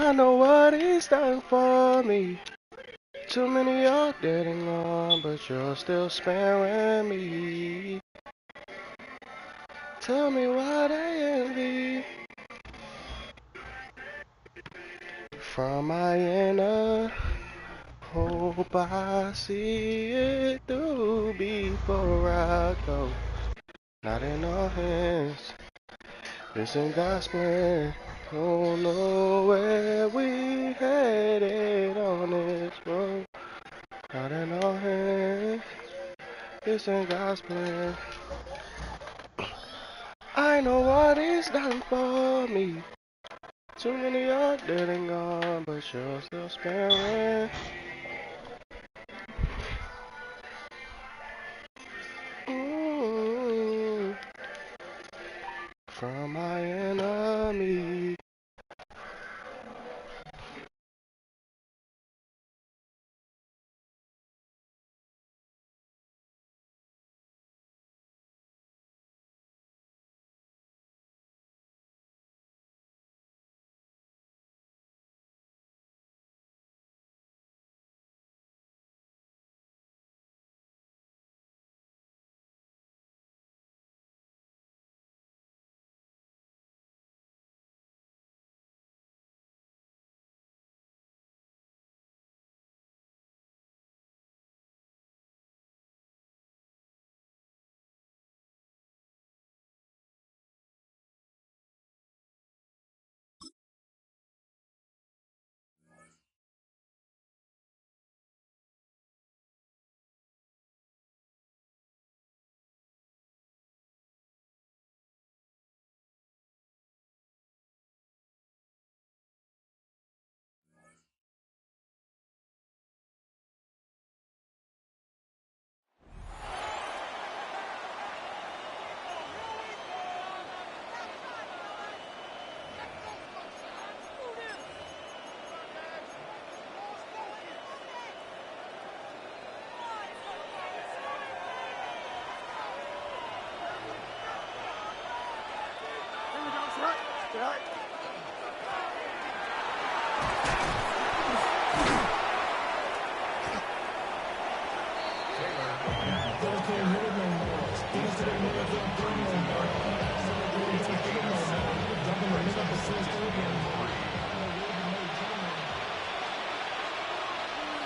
I know what he's done for me. Too many are dead and gone, but you're still sparing me. Tell me why they envy from my inner. Hope I see it through before I go. Not in our hands. This ain't God's plan. Don't know where we headed on this road. Not in our hands. This ain't God's plan. I know what he's done for me. Too many are dead and gone, but you're still sparing. Mm, from my enemy.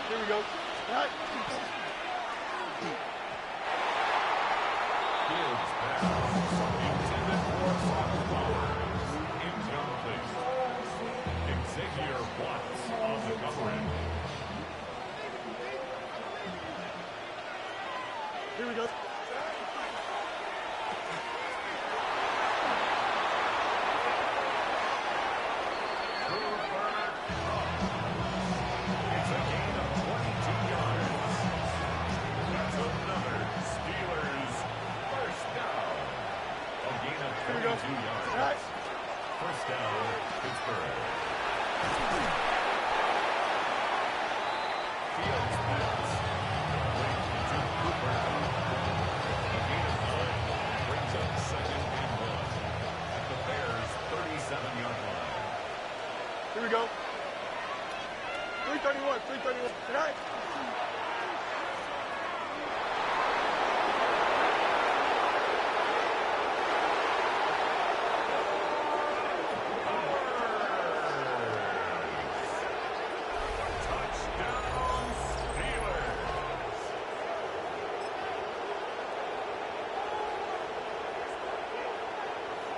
Here we go. Right. Xavier Watts on the cover end. Here we go. It's a gain of 22 yards. That's another Steelers first down. A gain of 22 yards. First down, Pittsburgh. Fields pass. To Cooper. A gain of 9 brings up 2nd and 1 at the Bears' 37-yard line. Here we go. 331. Tonight.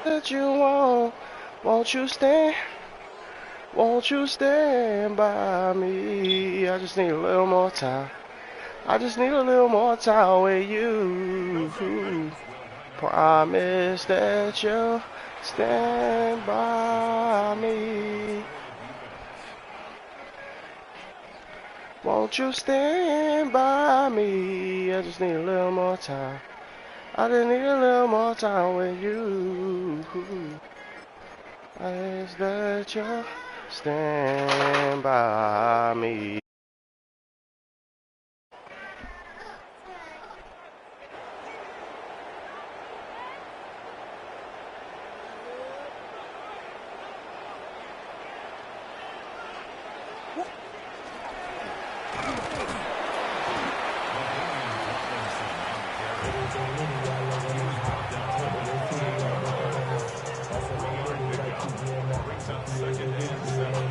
That you won't you stand by me? I just need a little more time. I just need a little more time with you. Promise that you'll stand by me. Won't you stand by me? I just need a little more time. I just need a little more time with you. I ask that you'll stand by me. Steelers brought down to the 48-yard line. 3 yards to go. Brings up second and 7.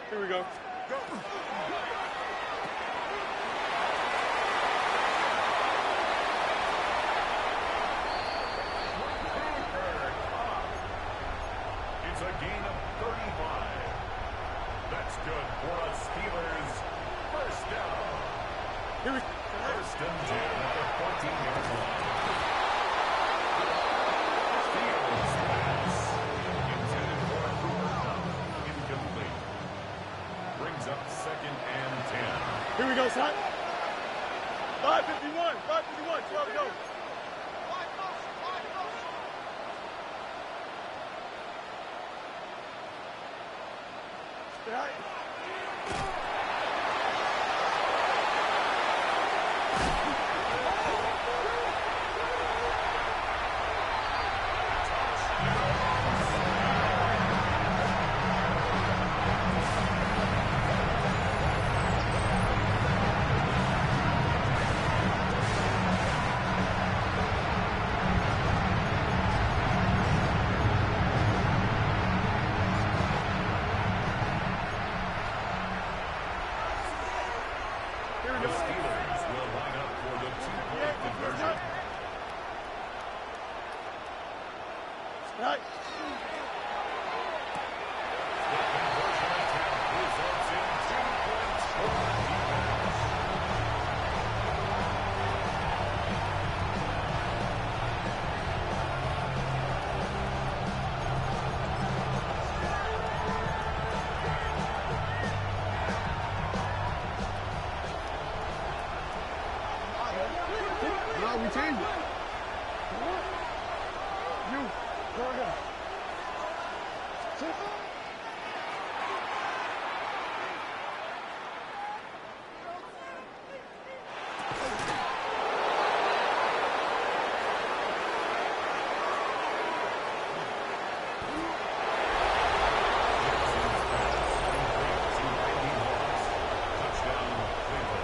Here we go. Go. It's a gain of 35. That's good for a Steelers first down. First and 10 at the 14-yard line. Steelers pass. Intended for Cooper Kupp. Incomplete. Brings up second and 10. Here we go, son. 5:51. 5:51. 12 to go. Right. The Steelers will line up for the two-point conversion. Right. The conversion attempt results in 2 points for the defense. No, we changed it. You, go ahead. Sit. Touchdown, Cleveland.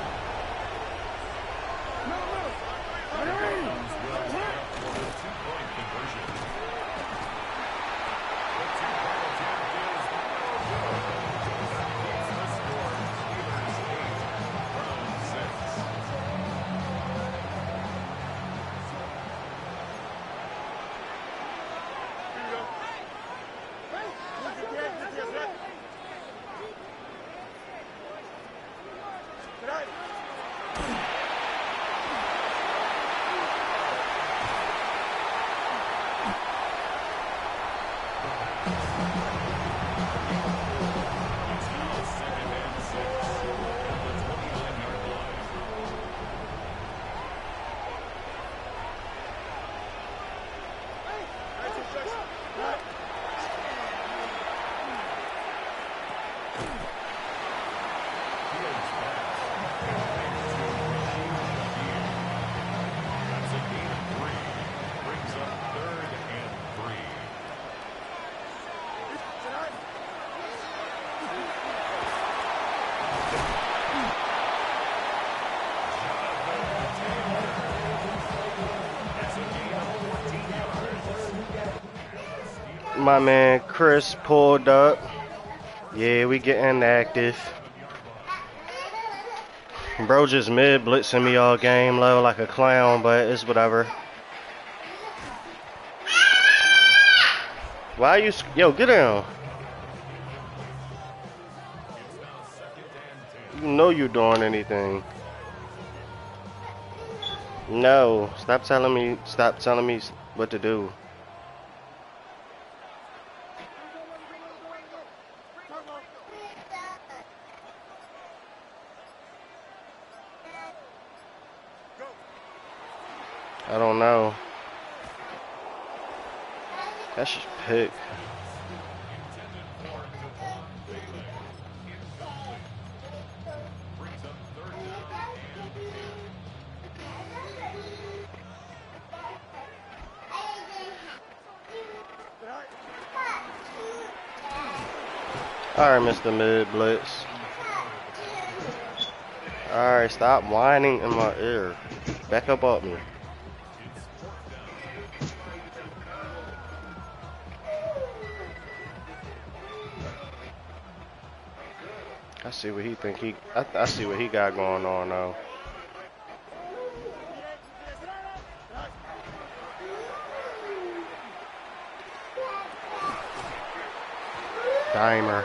That's a gain of 3. Brings up 3rd and 3. That's a gain of 14 yards. My man Chris pulled up. Yeah, we getting active. Bro just mid blitzing me all game low like a clown, but it's whatever. Why you... Yo, get down. You know you doing anything. No, stop telling me what to do. I don't know. That's just pick. Alright, Mr. Mid Blitz. Alright, stop whining in my ear. Back up on me. I see what he think I see what he got going on now. Dimer.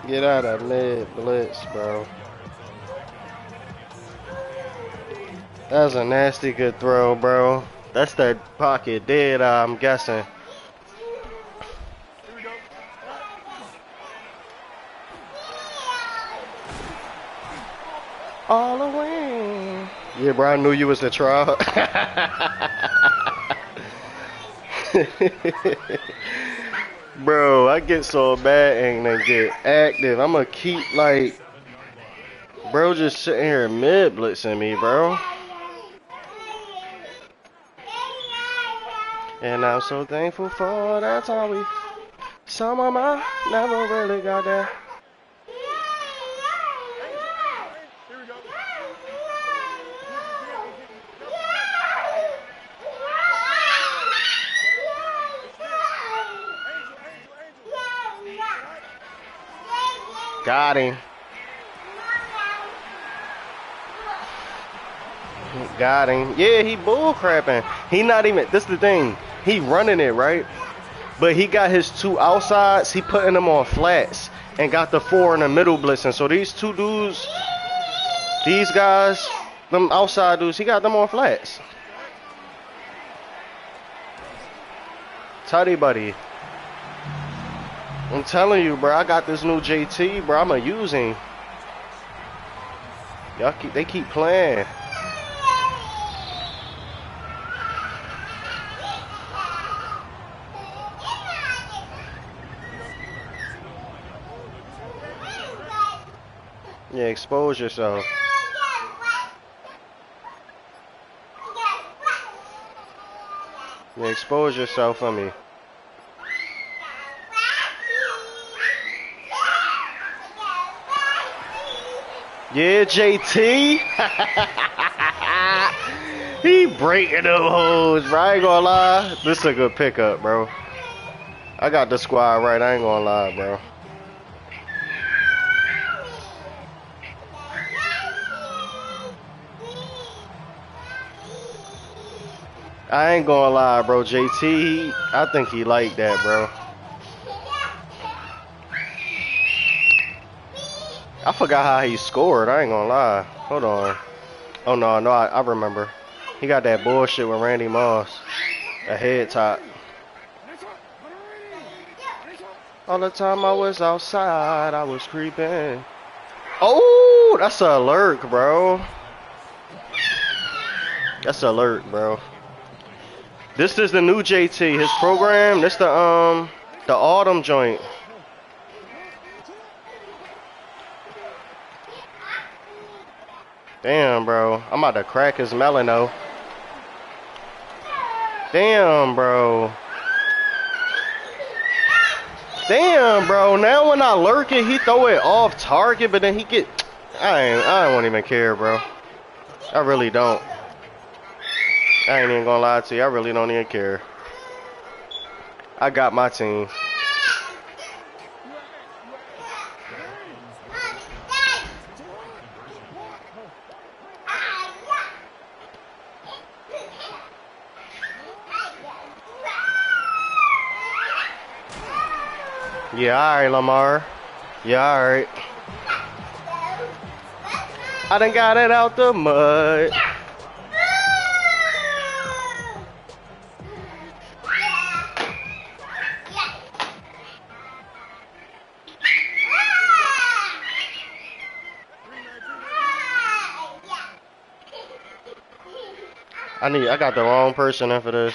Get out of mid blitz, bro. That was a nasty good throw, bro. That's that pocket dead, I'm guessing. All the way. Yeah, bro, I knew you was the trial. Bro, I get so bad and then get active. I'ma keep like, bro, just sitting here mid blitzing me, bro. And I'm so thankful for that time we. Some of my never really got there. Got him. Got him. Yeah, he bull crapping. He not even, this the thing. He running it, right? But he got his 2 outsides. He putting them on flats and got the 4 in the middle blitzing. So these 2 dudes, these guys, them outside dudes, he got them on flats. Tutty buddy. I'm telling you, bro, I got this new JT, bro. I'ma use him. Y'all they keep playing. Yeah, expose yourself. Yeah, expose yourself for me. Yeah, JT. He breaking them hoes, bro. I ain't gonna lie. This is a good pickup, bro. I got the squad right. I ain't gonna lie, bro. I ain't gonna lie, bro. JT, I think he like that, bro. I forgot how he scored. I ain't gonna lie. Hold on. Oh, no, I remember. He got that bullshit with Randy Moss. A head top. All the time I was outside, I was creeping. Oh, that's a alert, bro. That's a alert, bro. This is the new JT. His program. This the autumn joint. Damn, bro. I'm about to crack his melano. Damn, bro. Damn, bro. Now when I lurk it, he throw it off target, but then he get. I don't even care, bro. I really don't. I ain't even gonna lie to you. I really don't even care. I got my team. Yeah, alright, Lamar. Yeah, alright. I done got it out the mud. I got the wrong person in for this.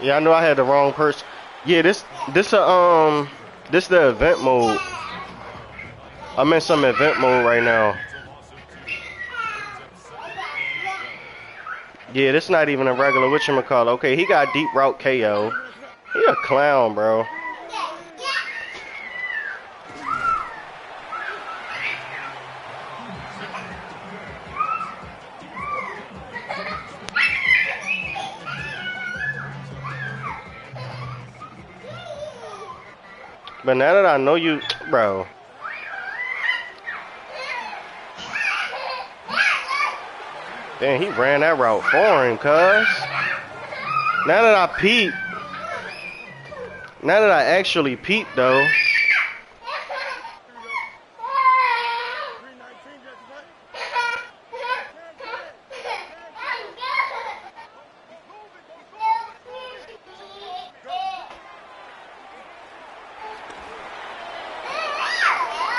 Yeah, I knew I had the wrong person. Yeah, this the event mode. I'm in some event mode right now. Yeah, this not even a regular whatchamacallit. Okay, he got deep route KO. He a clown, bro. But now that I know you, bro. Damn, he ran that route foreign, cuz. Now that I peep. Now that I actually peep, though.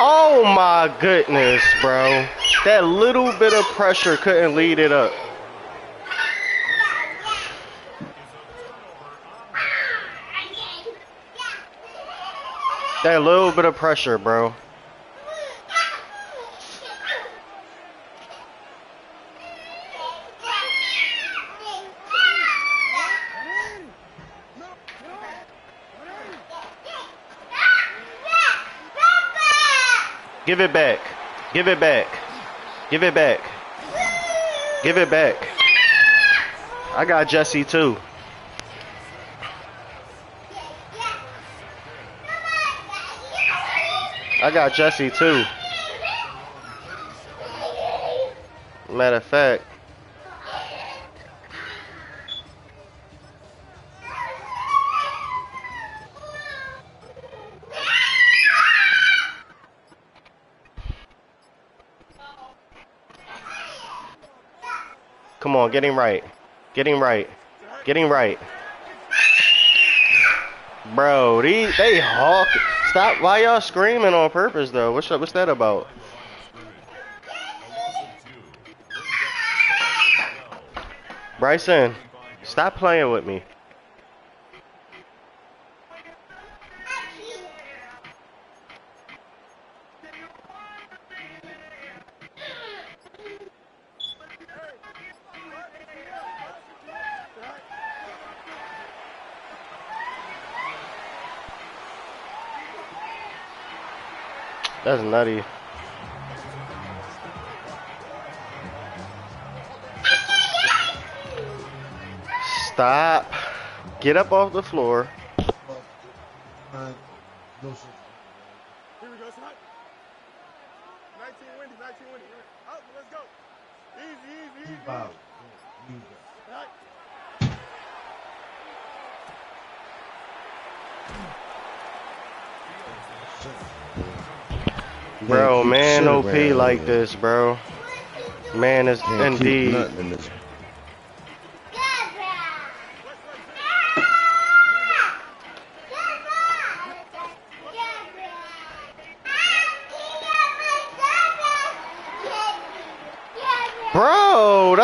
Oh my goodness, bro. That little bit of pressure couldn't lead it up. That little bit of pressure, bro. Give it back. Give it back. Give it back. Give it back. I got Jesse too. I got Jesse too. Matter of fact. Come on, get him right. Get him right. Get him right. Bro, they hawk. Stop. Why y'all screaming on purpose, though? What's that about? Bryson, stop playing with me. That's nutty. Stop. Get up off the floor. No shit. Here we go, son. 19 windy, 19 windy. Out, let's go. Easy, easy, easy. Wow. Bro, man, OP like this, bro. Man is indeed.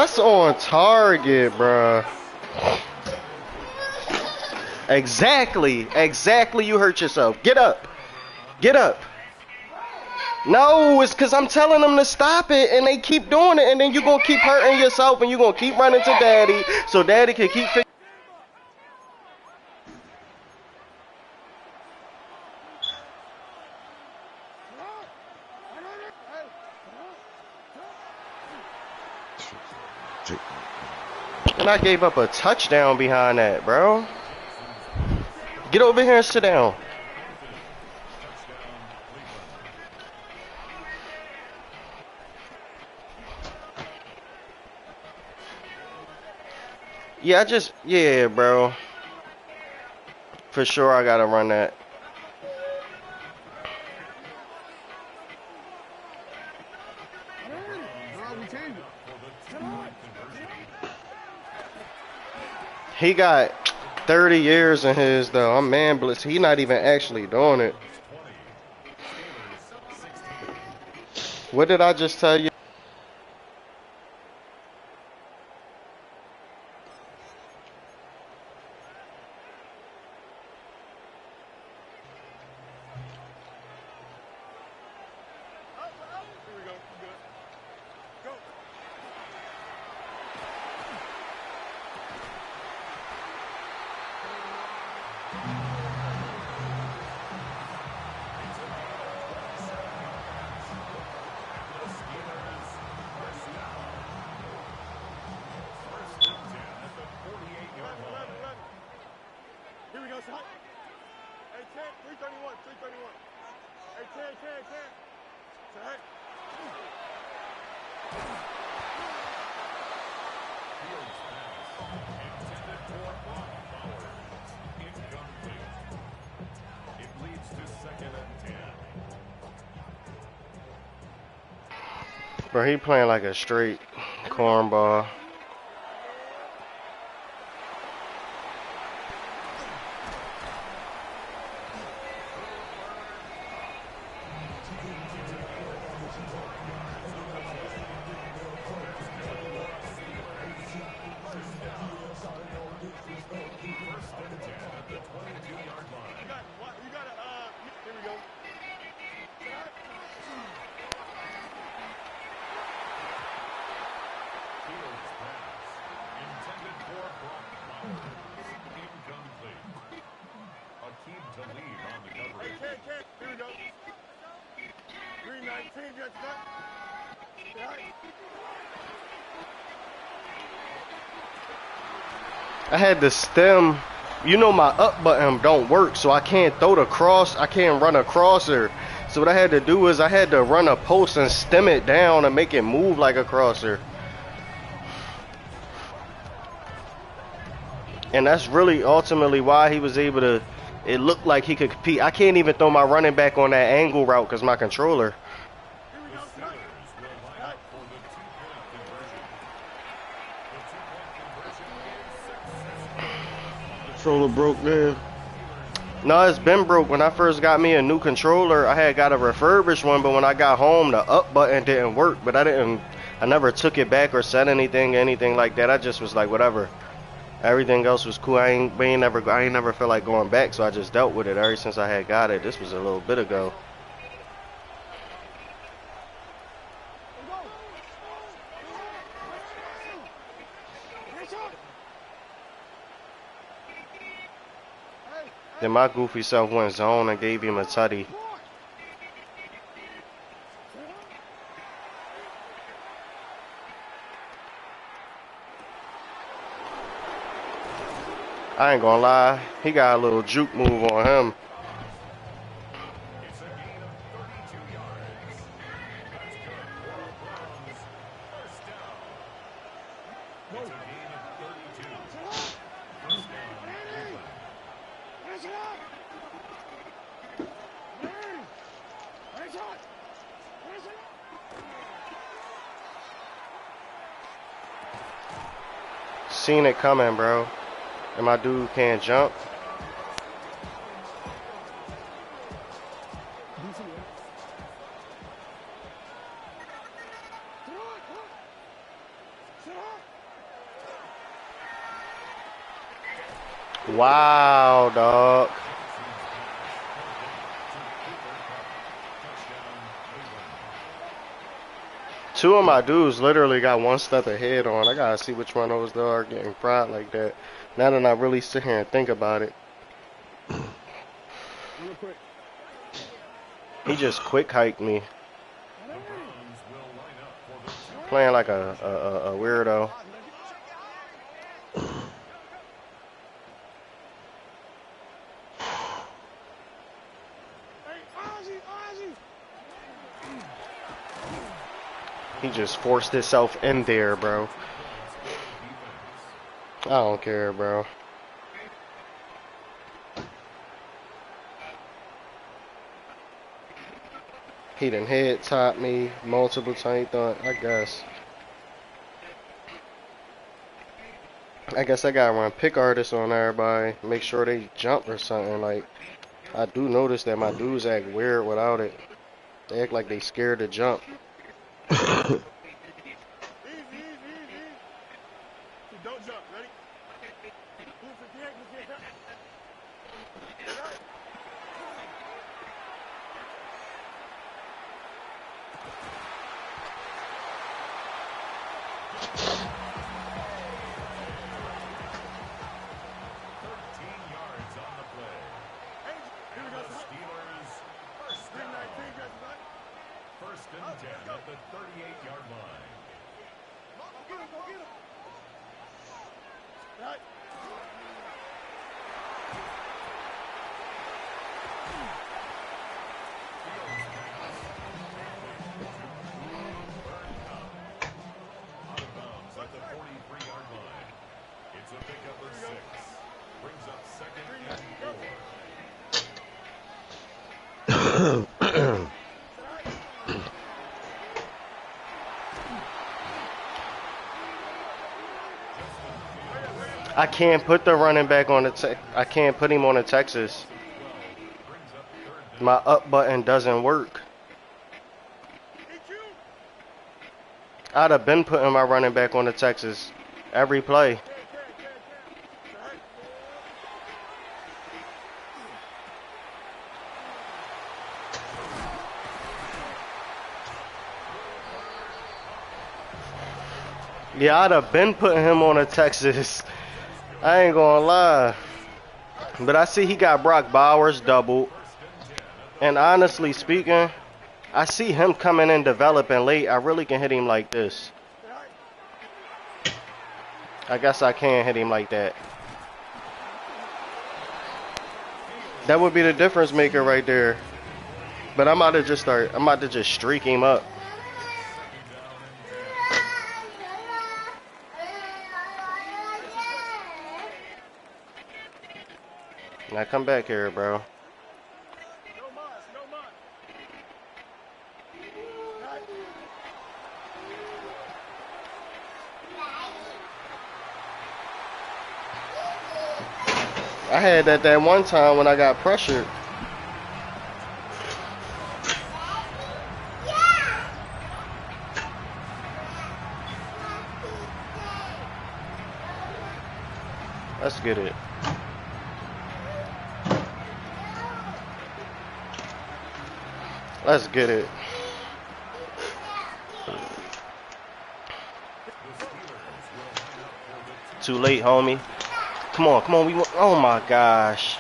That's on target, bruh. Exactly. Exactly. You hurt yourself. Get up. Get up. No, it's because I'm telling them to stop it, and they keep doing it, and then you're going to keep hurting yourself, and you're going to keep running to daddy, so daddy can keep fixing. And I gave up a touchdown behind that, bro. Get over here and sit down. Yeah, bro. For sure, I gotta run that. He got 30 years in his, though. I'm man blitz. He not even actually doing it. What did I just tell you? Here we go, son. Hey, 10, 331, 331. Hey, 10. Set. Intended for Brock Bowers. Incomplete. It leads to 2nd and 10. Bro, he playing like a straight cornball. I had the stem. You know my up button don't work, so I can't throw the cross. I can't run a crosser. So what I had to do is I had to run a post and stem it down and make it move like a crosser. And that's really ultimately why he was able to, it looked like he could compete. I can't even throw my running back on that angle route because my controller. Controller broke, man. No, it's been broke. When I first got me a new controller, I had got a refurbished one, but when I got home, the up button didn't work. But I never took it back or said anything like that. I just was like, whatever. Everything else was cool. I ain't never felt like going back, so I just dealt with it ever since I had got it. This was a little bit ago. Then my goofy self went zone and gave him a tutty. I ain't gonna lie, he got a little juke move on him. It's a gain of 32 yards. That's good for the Browns. First down. It's a gain of 32. First down. Seen it coming, bro. And my dude can't jump. Wow, dog. Two of my dudes literally got one step ahead on. I gotta see which one of those are getting fried like that. Now that I really sit here and think about it. Real quick. He just quick hiked me. Playing like a weirdo. He just forced himself in there, bro. I don't care, bro. He done head topped me multiple times. I guess I gotta run pick artists on everybody. Make sure they jump or something. Like, I do notice that my dudes act weird without it. They act like they scared to jump. Easy. Don't jump. Ready? Move for kick. First and 10 at the 38-yard line. Go get him. Right. Out of bounds at the 43-yard line. It's a pickup of 6. Brings up second and 4. I can't put the running back on the I can't put him on the Texas. My up button doesn't work. I'd have been putting my running back on the Texas every play. Yeah, I'd have been putting him on a Texas. I ain't gonna lie. But I see he got Brock Bowers doubled. And honestly speaking, I see him coming in developing late. I really can hit him like this. I guess I can hit him like that. That would be the difference maker right there. But I'm about to just streak him up. Now come back here, bro. I had that one time when I got pressured. Let's get it. Let's get it. Too late, homie. Come on. Oh my gosh.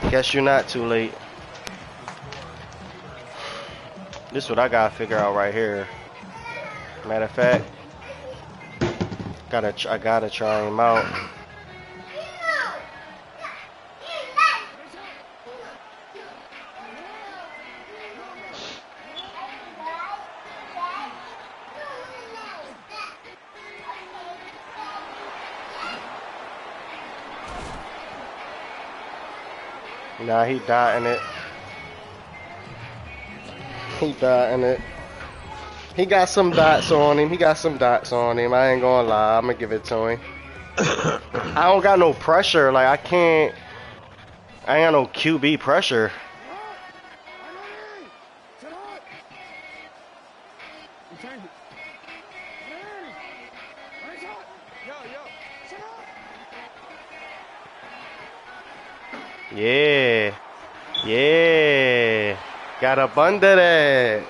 Guess you're not too late. This is what I gotta figure out right here. Matter of fact, I gotta try him out. Nah, he dotting it. He dotting it. He got some dots on him. I ain't gonna lie. I'm gonna give it to him. I don't got no pressure. Like, I ain't got no QB pressure. Yeah. Yeah. Got up under that.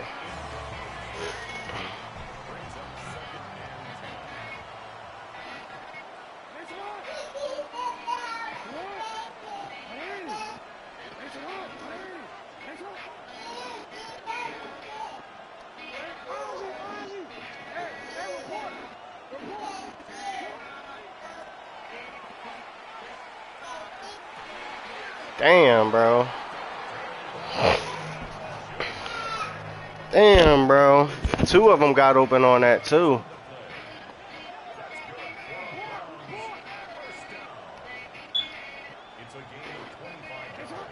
Damn, bro. Damn, bro. Two of them got open on that, too. It's a gain of 25 yards.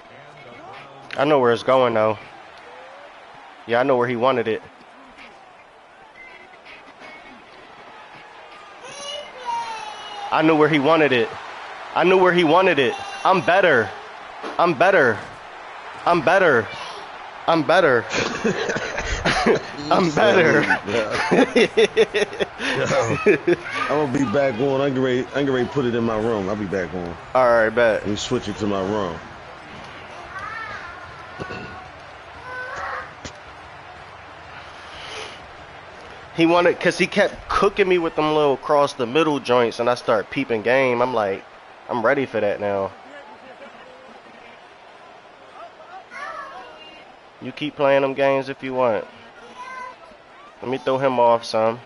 And the Browns I know where it's going, though. Yeah, I know where he wanted it. I knew where he wanted it. I knew where he wanted it. I'm better. I'm better. I'm better. I'm better. I'm better. Yo, I'm gonna be back on. I'm getting ready to put it in my room. I'll be back on. All right, bet. Let me switch it to my room. He wanted, cause he kept cooking me with them little cross the middle joints, and I start peeping game. I'm like, I'm ready for that now. You keep playing them games if you want. Let me throw him off some.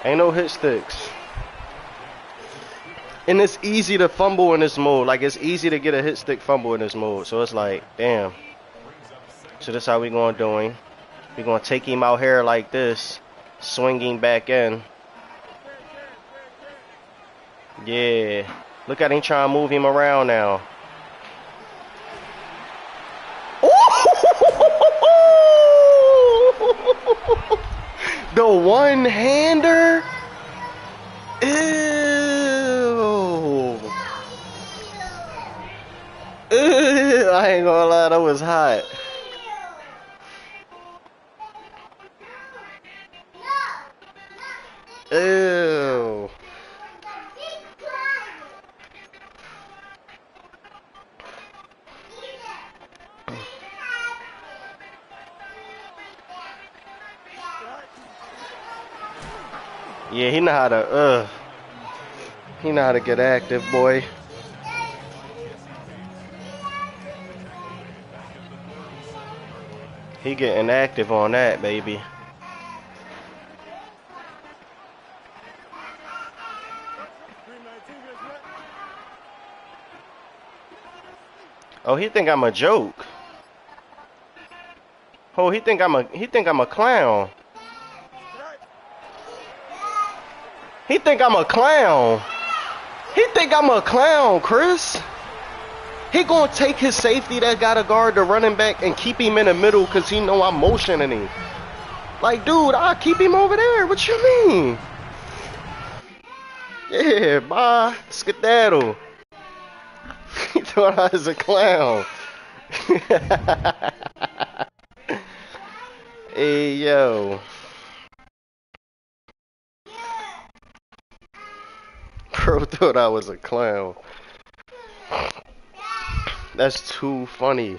Ain't no hit sticks. And it's easy to fumble in this mode. Like, it's easy to get a hit stick fumble in this mode. So it's like, damn. So this how we gonna do him. We gonna take him out here like this. Swinging back in. Yeah. Look at him trying to move him around now. The one-hander? Ew. Ew. I ain't gonna lie, that was hot. Ew. Yeah, he know how to, he know how to get active, boy. He getting active on that, baby. Oh, he think I'm a joke. Oh, he think I'm a clown. He think I'm a clown. He think I'm a clown, Chris. He gonna take his safety that got to guard the running back and keep him in the middle because he know I'm motioning him. Like, dude, I'll keep him over there. What you mean? Yeah, bye. Skedaddle. He thought I was a clown. Hey, yo. Bro thought I was a clown. That's too funny.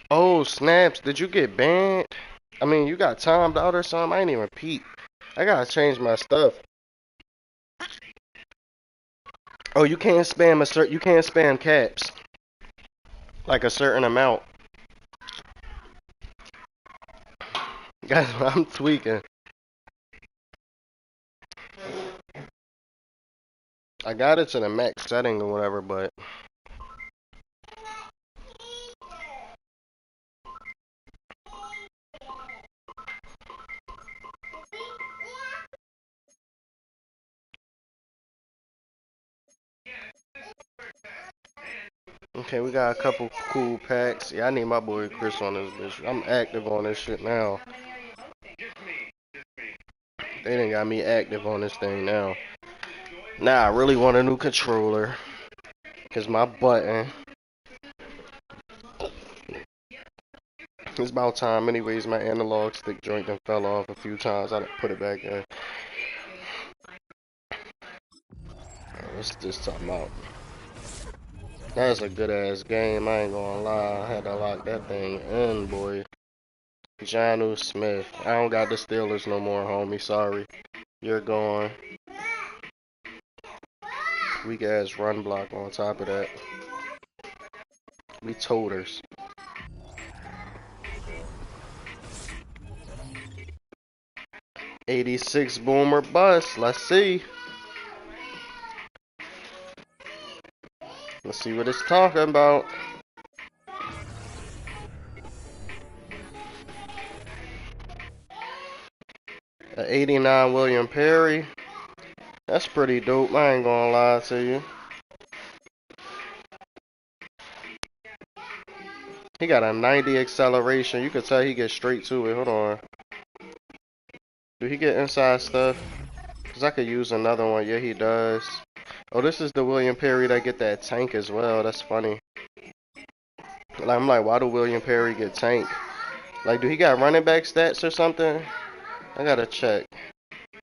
Oh, snaps. Did you get banned? I mean, you got timed out or something? I ain't even peep. I gotta change my stuff. Oh, you can't spam you can't spam caps. Like a certain amount. Guys, I'm tweaking. I got it to the max setting or whatever, but okay, we got a couple cool packs. Yeah, I need my boy Chris on this bitch. I'm active on this shit now. They done got me active on this thing now. Now I really want a new controller. Cause my button. It's about time anyways. My analog stick joint done fell off a few times. I done put it back in. What's this talking about? That's a good ass game. I ain't gonna lie. I had to lock that thing in, boy. Jonnu Smith. I don't got the Steelers no more, homie. Sorry. You're gone. Weak ass run block on top of that. We toters. '86 boomer bust. Let's see. Let's see what it's talking about. A '89 William Perry. That's pretty dope. I ain't gonna lie to you. He got a 90 acceleration. You can tell he gets straight to it. Hold on. Do he get inside stuff? Because I could use another one. Yeah, he does. Oh, this is the William Perry that get that tank as well. That's funny. Like, I'm like, why do William Perry get tank? Like, do he got running back stats or something? I gotta check.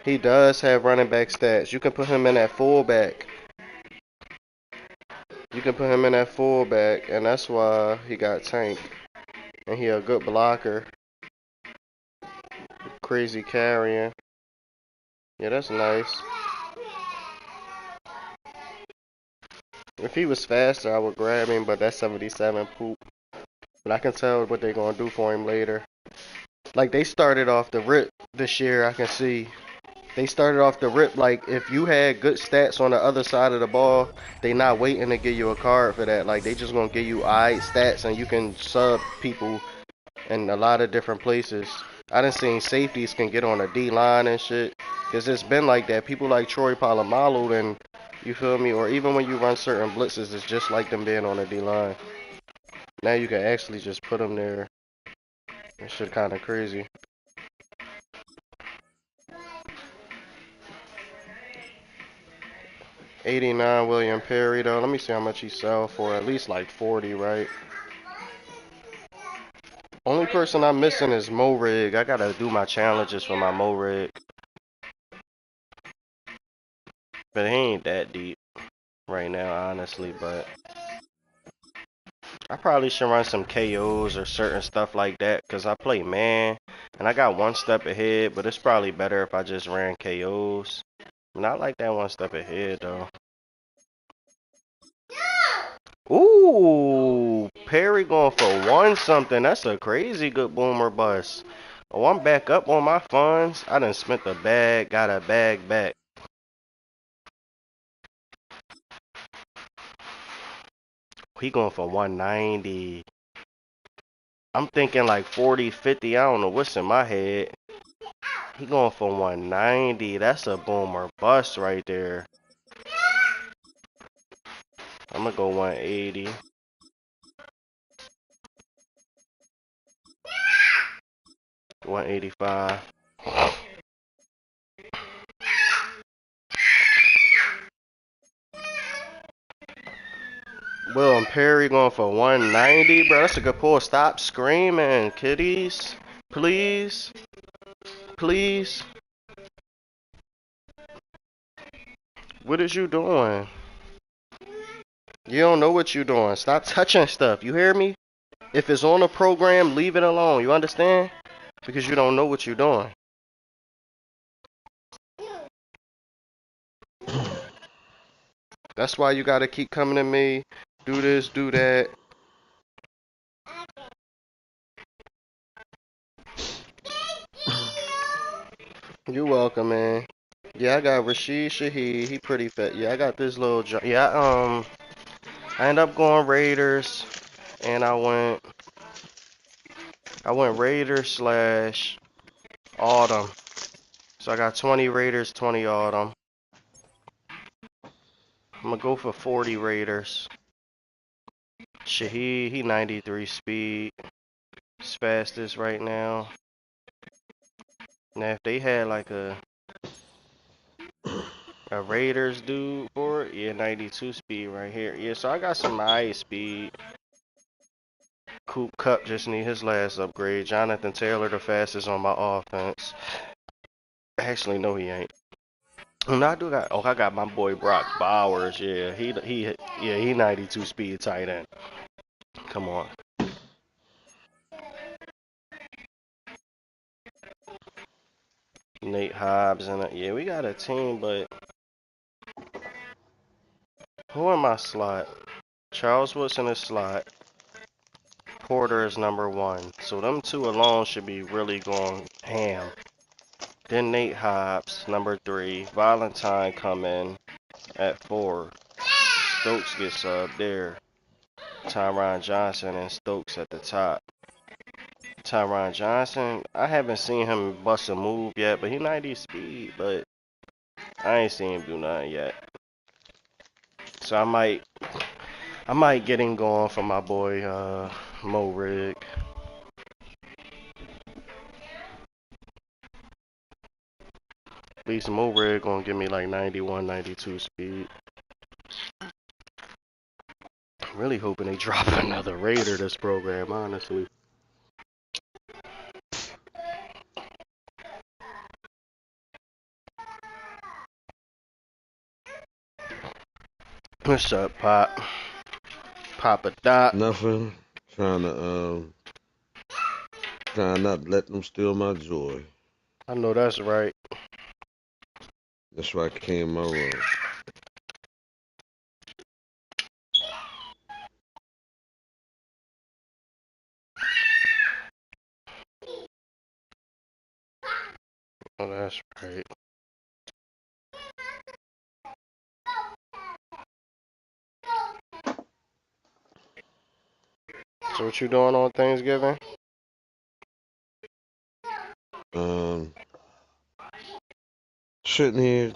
He does have running back stats. You can put him in at fullback. You can put him in at fullback, and that's why he got tank. And he a good blocker. Crazy carrying. Yeah, that's nice. If he was faster, I would grab him, but that's 77 poop. But I can tell what they're going to do for him later. Like, they started off the rip this year, I can see. They started off the rip, like, if you had good stats on the other side of the ball, they not waiting to give you a card for that. Like, they just going to give you alright stats, and you can sub people in a lot of different places. I done seen safeties can get on a D-line and shit. Because it's been like that. People like Troy Polamalu, and you feel me? Or even when you run certain blitzes, it's just like them being on a D-line. Now you can actually just put them there. That shit kind of crazy. '89 William Perry though. Let me see how much he sell for. At least like 40, right? Only person I'm missing is Mo Rig. I gotta do my challenges for my Mo Rig. But he ain't that deep right now, honestly. But I probably should run some KOs or certain stuff like that. Because I play man. And I got one step ahead. But it's probably better if I just ran KOs. Not like that one step ahead though. Ooh, Perry going for one something. That's a crazy good boomer bust. Oh, I'm back up on my funds. I done spent the bag, got a bag back. He going for 190. I'm thinking like 40, 50. I don't know what's in my head. He going for 190. That's a boomer bust right there. I'm gonna go 180. $185. Will and Perry going for 190, bro. That's a good pull. Stop screaming, kiddies. Please. Please. What is you doing? You don't know what you doing. Stop touching stuff. You hear me? If it's on a program, leave it alone. You understand? Because you don't know what you're doing. That's why you gotta keep coming to me. Do this, do that. You're welcome, man. Yeah, I got Rashid Shaheed. He pretty fat. Yeah, I got this little. Yeah, I ended up going Raiders, and I went Raiders slash Autumn. So I got 20 Raiders, 20 Autumn. I'm gonna go for 40 Raiders. Shaheed, he 93 speed. He's fastest right now. Now if they had like a A Raiders dude for it? Yeah, 92 speed right here. Yeah, so I got some high speed. Coop Cup just need his last upgrade. Jonathan Taylor the fastest on my offense. Actually, no, he ain't. No, I do got. Oh, I got my boy Brock Bowers. Yeah, he 92 speed tight end. Come on. Nate Hobbs and yeah, we got a team, but who in my slot? Charles Woodson is slot. Porter is number 1. So them two alone should be really going ham. Then Nate Hobbs, number 3. Valentine come in at 4. Stokes gets up there. Tyron Johnson and Stokes at the top. Tyron Johnson, I haven't seen him bust a move yet, but he 90 speed, but I ain't seen him do nothing yet. So I might get him going for my boy Mo Rig. At least Mo Rig gonna give me like 91, 92 speed. I'm really hoping they drop another Raider this program, honestly. What's up, Pop? Papa Doc. Nothing. Trying not to let them steal my joy. I know that's right. That's why I came in my room. Oh, that's right. So what you doing on Thanksgiving? Sitting here,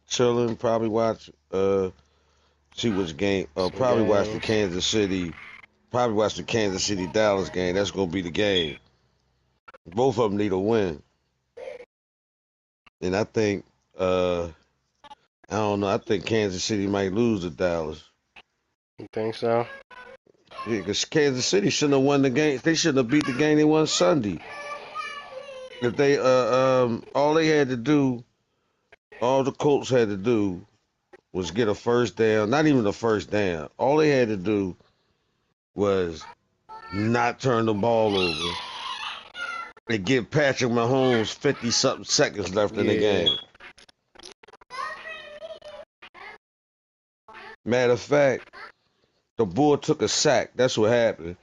chilling, probably watch see which game. Probably watch the Kansas City. Probably watch the Kansas City Dallas game. That's gonna be the game. Both of them need a win, and I think I don't know. I think Kansas City might lose to Dallas. You think so? Yeah, because Kansas City shouldn't have won the game. They shouldn't have beat the game they won Sunday. If they all they had to do, all the Colts had to do was get a first down. Not even a first down. All they had to do was not turn the ball over and give Patrick Mahomes 50-something seconds left in the game. Matter of fact, the bull took a sack. That's what happened.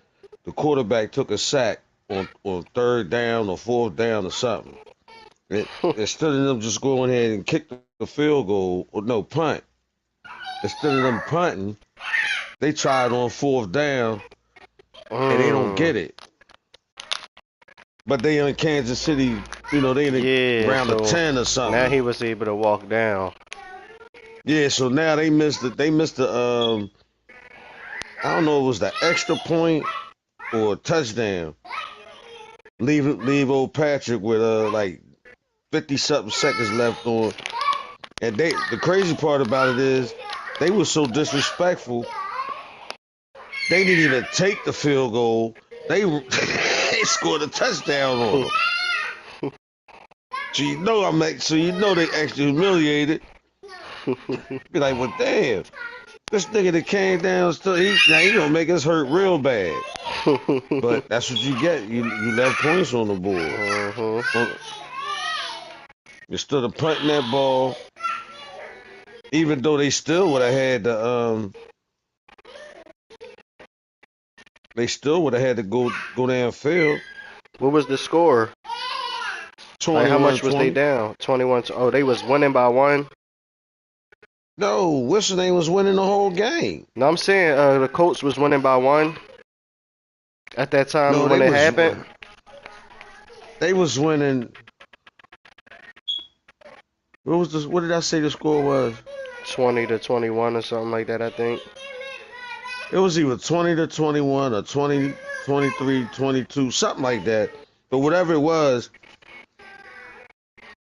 The quarterback took a sack on third down or fourth down or something. Instead of them just going ahead and kick the field goal, or no, punt. Instead of them punting, they tried on fourth down, and they don't get it. But they in Kansas City, they in the round of 10 or something. Now he was able to walk down. Yeah, so now they missed it. They missed the I don't know if it was the extra point or a touchdown. Leave old Patrick with like 50-something seconds left on. And the crazy part about it is they were so disrespectful. They didn't even take the field goal. They scored a touchdown on them. So you know they actually humiliated. Be like, well, damn, this nigga that came down, he gonna make us hurt real bad. But that's what you get. You left points on the board. Instead of punting that ball, even though they still would have had to, go downfield. What was the score? Like how much was they down? 21. Oh, they was winning by 1. No, what's the name was winning the whole game. No, I'm saying the Colts was winning by 1 at that time when it happened. They was winning. What did I say the score was? 20-21 or something like that, I think. It was either 20-21 or 23-22, something like that. But whatever it was,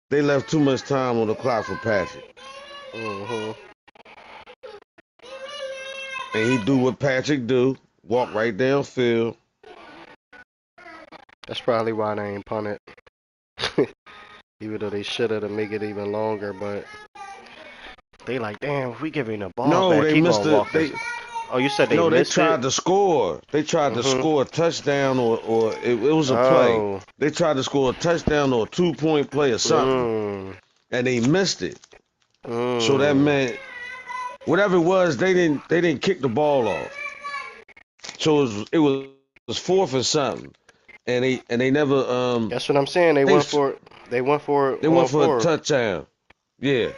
they left too much time on the clock for Patrick. Mm-hmm. And he do what Patrick do, walk right downfield. That's probably why they ain't punted. Even though they should have to make it even longer, but they like, damn, if we give him the ball No, back, they he missed gonna the walk us. they Oh, you said they no, they missed it? tried to score. They tried to Mm-hmm. score a touchdown or it was a play. Oh. They tried to score a touchdown or a 2-point play or something, Mm. and they missed it. So that Mm. meant whatever it was, they didn't kick the ball off. So it was fourth or something, and they never That's what I'm saying. They they went for it. They went for it they on went for a fourth. touchdown. Yeah.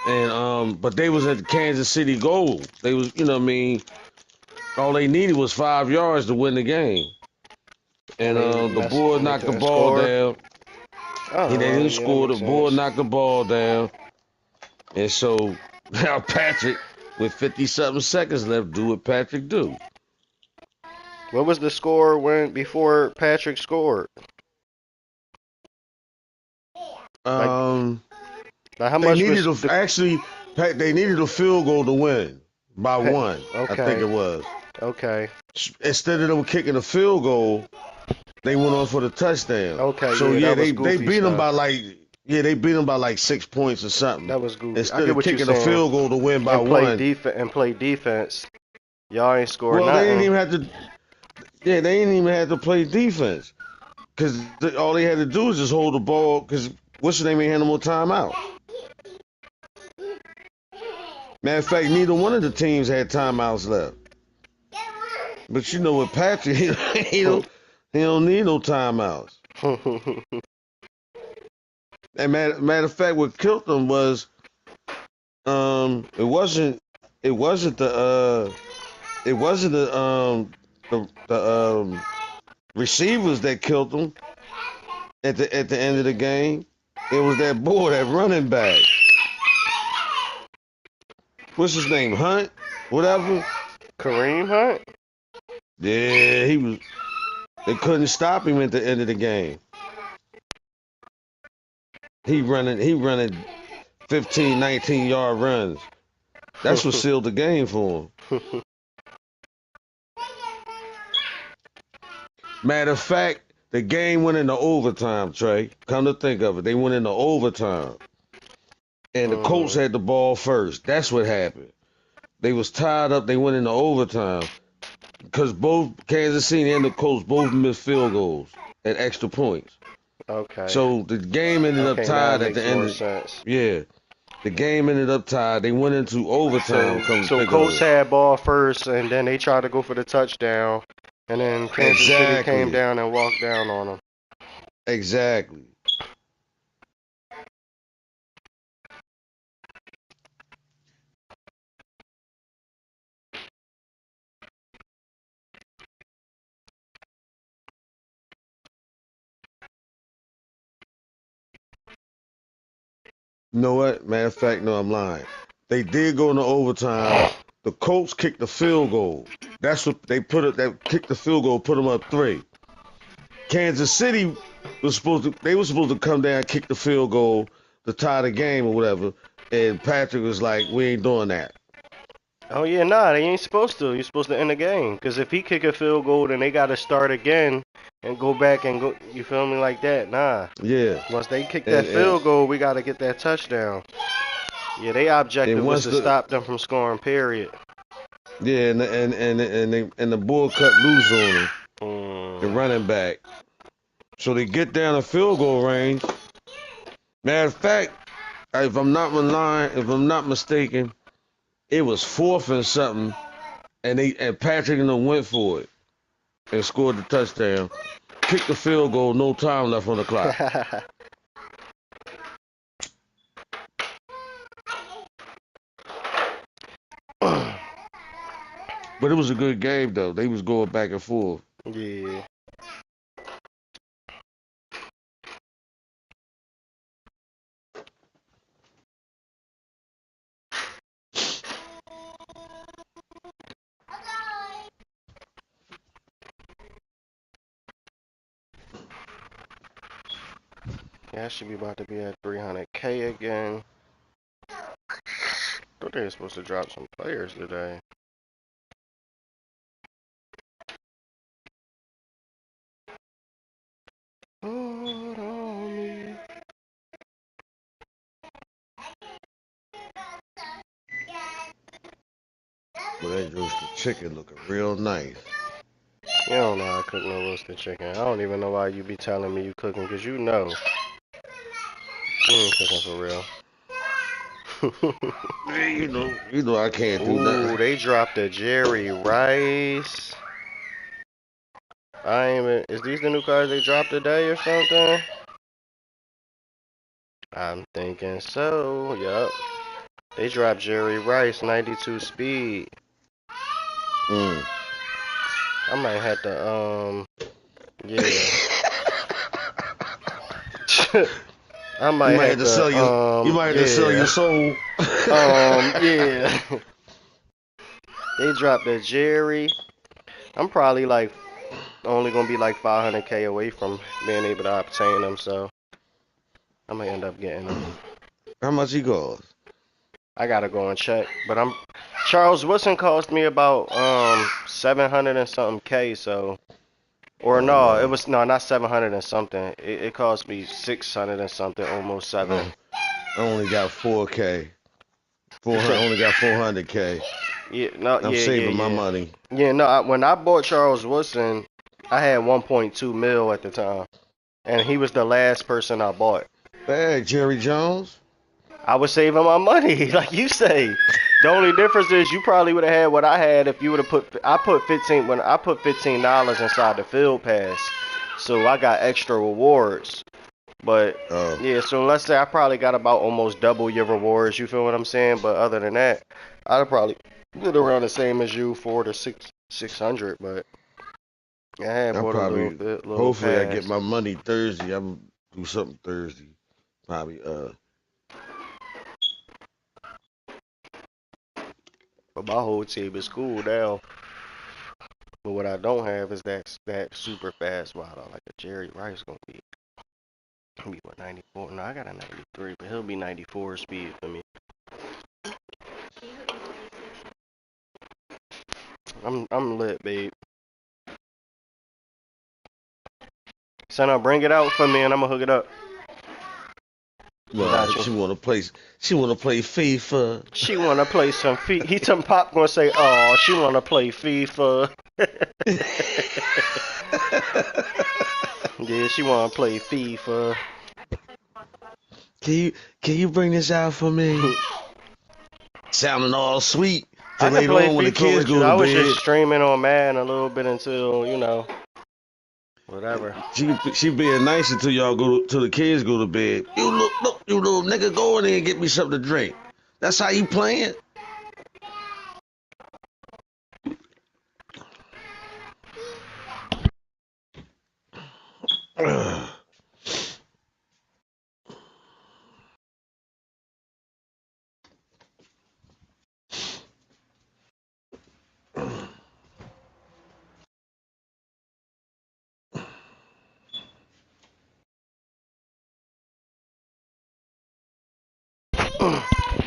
And but they was at the Kansas City goal. They was, you know what I mean, all they needed was 5 yards to win the game. And the boy And they knocked the couldn't ball score. down. Oh, They well, didn't yeah, that score. The makes boy sense. knocked the ball down. And so now Patrick, with 50 something seconds left, do what Patrick do. What was the score before Patrick scored? Like, Um, like how they much needed was a, the actually they needed a field goal to win by pa- one. I think Okay, it was. okay, Instead of them kicking a field goal, they went on for the touchdown. okay. So Yeah, yeah, that was they goofy beat them stuff. by like 6 points or something. That was goofy. I Instead get of what you're kicking a saying. field goal to win by And play one. defense. Y'all ain't scored Well, they didn't nothing. even have to. Yeah, they didn't even have to play defense because all they had to do was just hold the ball. Because what's the name? Ain't had no more timeout. Matter of fact, neither one of the teams had timeouts left. But you know what, Patrick, he don't need no timeouts. And matter of fact, what killed them was it wasn't the receivers that killed them at the end of the game. It was that boy, that running back. What's his name? Hunt? Whatever. Kareem Hunt? Yeah, he was. They couldn't stop him at the end of the game. He running 15, 19-yard runs. That's what sealed the game for him. Matter of fact, the game went into overtime, Trey. Come to think of it, they went into overtime. And the Colts had the ball first. That's what happened. They was tied up. They went into overtime because both Kansas City and the Colts both missed field goals at extra points. Okay. So the game ended up Okay, now it tied at the makes end. more sense. Yeah, the game ended up tied. They went into overtime. So Colts had ball first, and then they tried to go for the touchdown, and then Kansas City came down and walked down on them. Exactly. You know what? Matter of fact, no, I'm lying. They did go into overtime. The Colts kicked the field goal. That's what they put it. That kicked the field goal, put them up 3. Kansas City was supposed to. They were supposed to come down, kick the field goal to tie the game or whatever. And Patrick was like, "We ain't doing that." Oh yeah, nah, they ain't supposed to. You're supposed to end the game, because if he kick a field goal, then they got to start again and go back and go. You feel me like that? Nah. Yeah. Once they kick that field goal, we got to get that touchdown. Yeah, their objective was to stop them from scoring. Period. Yeah, and the bull cut loose on him, the running back. So they get down the field goal range. Matter of fact, if I'm not mistaken, it was 4th and something, and Patrick and them went for it and scored the touchdown. Kicked the field goal, no time left on the clock. But it was a good game though. They was going back and forth. Yeah. Yeah, I should be about to be at 300K again. thought they were supposed to drop some players today. Hold on me. But that roasted chicken looking real nice. You don't know how to cook no roasted chicken. I don't even know why you be telling me you cooking, because you know. You ain't cooking for real. Yeah, you know I can't do Ooh, nothing. they dropped a Jerry Rice. I ain't even, is these the new cars they dropped today or something? I'm thinking so, yup. They dropped Jerry Rice, 92 speed. Mm. I might have to, yeah. I might You might have have to sell your, you might have to sell your soul. Yeah. They dropped a Jerry. I'm probably like only gonna be like 500K away from being able to obtain them, so I might end up getting them. How much he cost? I gotta go and check, but Charles Woodson cost me about 700 and something K, so or no, it was not 700 and something. It cost me 600 and something, almost 7. I only got 4K. 400. Only got 400K. Yeah, no, I'm saving my money. Yeah, no. When I bought Charles Woodson, I had 1.2 mil at the time, and he was the last person I bought. Hey, Jerry Jones. I was saving my money, like you say. The only difference is you probably would have had what I had if you would have put. I put $15 inside the field pass, so I got extra rewards. But yeah, so let's say I probably got about almost double your rewards. You feel what I'm saying? But other than that, I'd probably get around the same as you, 600. But I had bought a little bit. Hopefully, pass. I get my money Thursday. I'm gonna do something Thursday. Probably But my whole team is cool now. But what I don't have is that super fast water like a Jerry Rice gonna be. He'll be what, 94? No, I got a 93, but he'll be 94 speed for me. I'm lit, babe. Son, bring it out for me and I'm gonna hook it up. well, she wanna play FIFA. She wanna play some FIFA. He some pop gonna say, oh, she wanna play FIFA. Yeah, she wanna play FIFA. Can you bring this out for me? Sounding all sweet. I can play on when the FIFA kids with go you. to I was bed. just streaming on Madden a little bit until, whatever. She being nice until y'all till the kids go to bed. You look, you little nigga, go in there and get me something to drink. That's how you playing?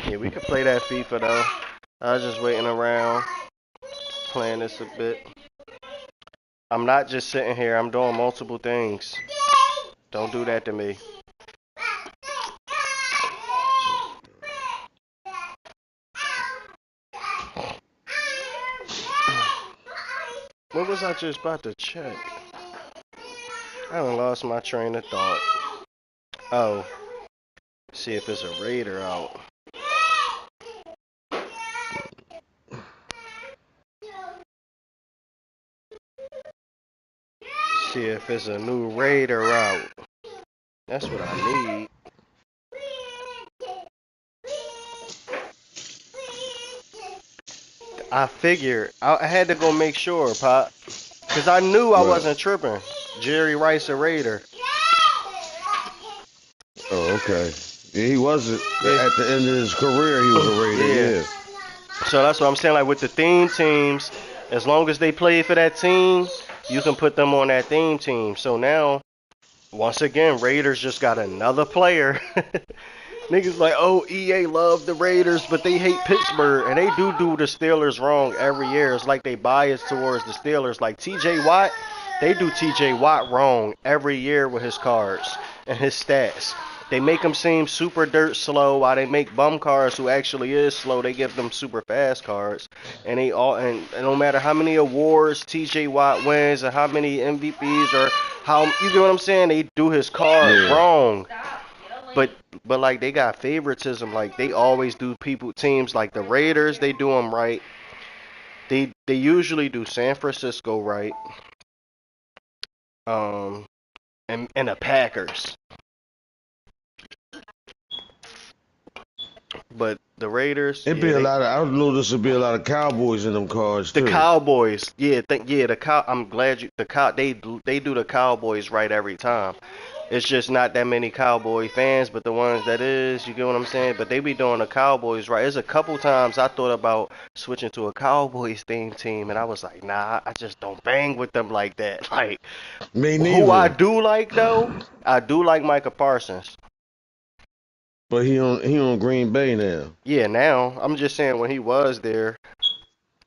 Yeah, we could play that FIFA though. I was just waiting around, playing this a bit. I'm not just sitting here, I'm doing multiple things. Don't do that to me. What was I just about to check? I done lost my train of thought. Oh, see if it's a Raider out. See if it's a new Raider out. That's what I need. I figured I had to go make sure, Pop, because I knew I wasn't tripping. Jerry Rice, a Raider. Oh, okay. Yeah, he wasn't. At the end of his career, he was a Raider. Yeah. So that's what I'm saying. Like with the theme teams, as long as they play for that team, you can put them on that theme team. So now, once again, Raiders just got another player Niggas like, oh, EA love the Raiders, but they hate Pittsburgh, and they do the Steelers wrong every year. It's like they bias towards the Steelers. Like TJ Watt, they do TJ Watt wrong every year with his cards and his stats. They make him seem super dirt slow, while they make bum cards who actually is slow. They give them super fast cards, and they all and no matter how many awards TJ Watt wins and how many MVPs or how you get what I'm saying, they do his card Yeah. wrong. But but like they got favoritism. Like they always do teams like the Raiders. They do them right. They usually do San Francisco right. Um and the Packers. But the Raiders, It'd be a lot of. I would notice there'd be a lot of Cowboys in them cards the too. Cowboys, the cow. I'm glad you the cow. They do the Cowboys right every time. It's just not that many Cowboy fans, but the ones that is, you get what I'm saying? But they be doing the Cowboys right. There's a couple times I thought about switching to a Cowboys themed team, and I was like, nah, I just don't bang with them like that. Like, Me who I neither. do like though, I do like Micah Parsons. But he on Green Bay now. Yeah, now I'm just saying when he was there,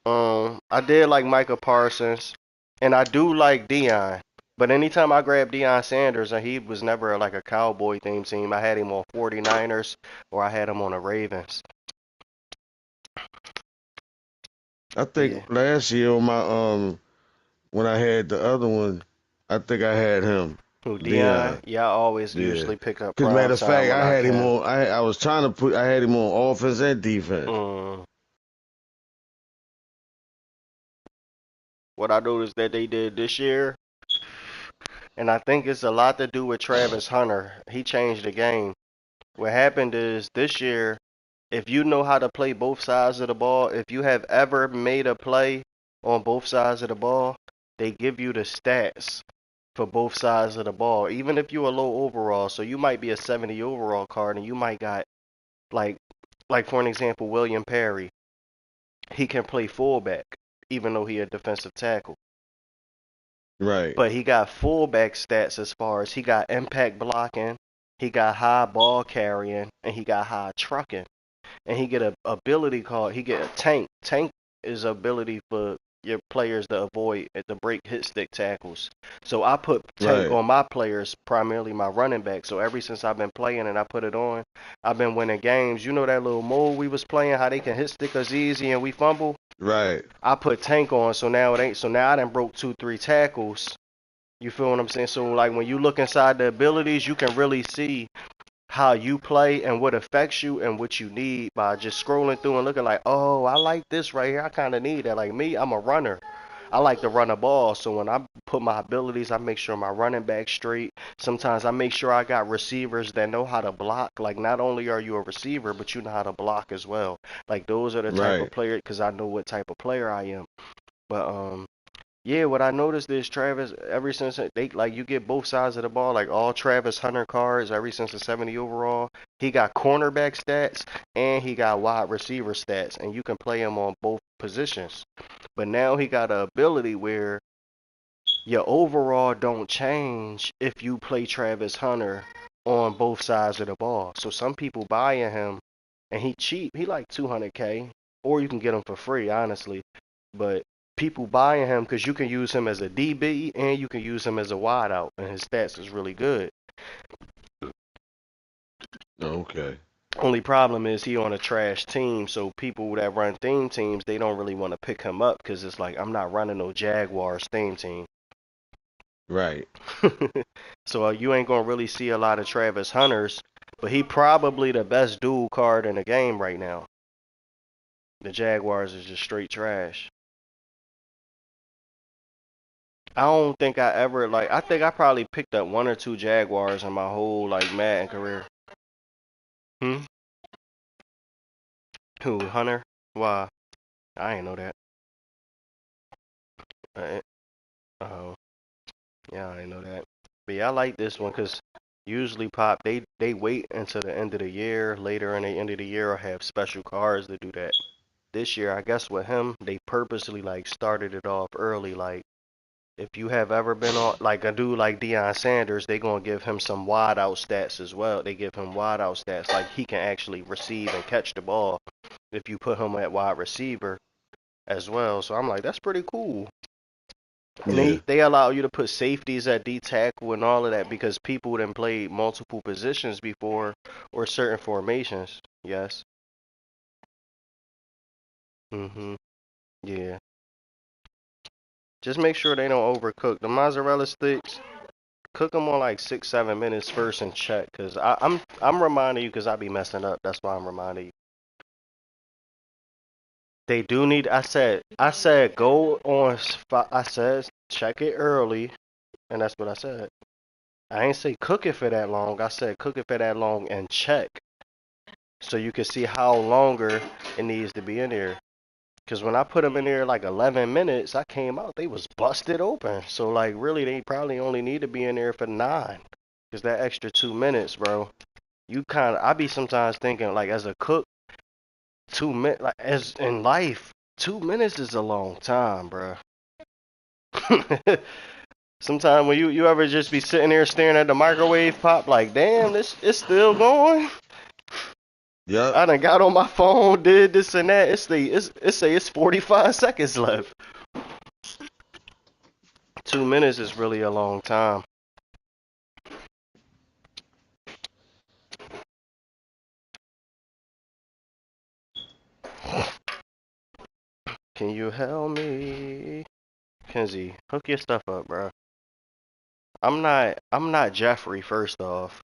I did like Micah Parsons, and I do like Deion. But anytime I grabbed Deion Sanders, and he was never like a Cowboy themed team, I had him on 49ers or I had him on the Ravens. I think Yeah. last year on my when I had the other one, I think I had him. Who, Deion. Deion? Yeah, I always Yeah. usually pick up Cause prime matter of time fact, when I I had him can. on. I was trying to put. I had him on offense and defense. What I noticed that they did this year, and I think it's a lot to do with Travis Hunter. He changed the game. What happened is this year, if you know how to play both sides of the ball, if you have ever made a play on both sides of the ball, they give you the stats for both sides of the ball. Even if you're a low overall, so you might be a 70 overall card and you might got like for an example, William Perry. He can play fullback even though he a defensive tackle. Right. But he got fullback stats as far as he got impact blocking, he got high ball carrying, and he got high trucking. And he get a ability called he get a tank. Tank is ability for your players to avoid to break hit stick tackles. So I put tank Right. on my players, primarily my running back. So ever since I've been playing and I put it on, I've been winning games. You know that little mode we was playing, how they can hit stick us easy and we fumble? Right. I put tank on, so now it ain't. So now I done broke 2, 3 tackles. You feel what I'm saying? So like when you look inside the abilities, you can really see how you play and what affects you and what you need by just scrolling through and looking like, oh, I like this right here. I kind of need that. Like me, I'm a runner. I like to run a ball. So when I put my abilities, I make sure my running back straight. Sometimes I make sure I got receivers that know how to block. Like not only are you a receiver, but you know how to block as well. Like those are the type of Right. player because I know what type of player I am. But yeah, what I noticed is Travis, ever since they like you get both sides of the ball, like all Travis Hunter cards, ever since the 70 overall, he got cornerback stats and he got wide receiver stats, and you can play him on both positions. But now he got an ability where your overall don't change if you play Travis Hunter on both sides of the ball. So some people buying him, and he cheap, he like 200K, or you can get him for free, honestly. But people buying him because you can use him as a DB and you can use him as a wideout, and his stats is really good. Okay. Only problem is he on a trash team, so people that run theme teams they don't really want to pick him up because it's like I'm not running no Jaguars theme team. Right. So you ain't gonna really see a lot of Travis Hunters, but he probably the best dual card in the game right now. The Jaguars is just straight trash. I don't think I ever like. I think I probably picked up 1 or 2 Jaguars in my whole like Madden career. Hmm. Who? Hunter? Why? I ain't know that. Uh, oh, yeah, I ain't know that. But yeah, I like this one because usually Pop they wait until the end of the year, later in the end of the year, or have special cards to do that. This year, I guess with him, they purposely like started it off early. Like If you have ever been on like a dude like Deion Sanders, they gonna give him some wide out stats as well. They give him wide out stats like he can actually receive and catch the ball if you put him at wide receiver as well. So I'm like, that's pretty cool. And Yeah. they allow you to put safeties at D tackle and all of that because people done played multiple positions before or certain formations. Yes. Mhm. Yeah. Just make sure they don't overcook the mozzarella sticks. Cook them on like 6, 7 minutes first and check. Cause I'm reminding you because I be messing up. That's why I'm reminding you. They do need. I said go on. I said check it early, and that's what I said. I ain't say cook it for that long. I said cook it for that long and check so you can see how longer it needs to be in there. Cause when I put them in there like 11 minutes, I came out they was busted open. So like really they probably only need to be in there for 9. Cause that extra 2 minutes, bro. I be sometimes thinking like as a cook, 2 minutes like as in life, 2 minutes is a long time, bro. Sometimes when you ever just be sitting there staring at the microwave pop, like damn, this it's still going. Yep. I done got on my phone, did this and that. It's 45 seconds left. 2 minutes is really a long time. Can you help me, Kenzie? Hook your stuff up, bro. I'm not Jeffrey. First off.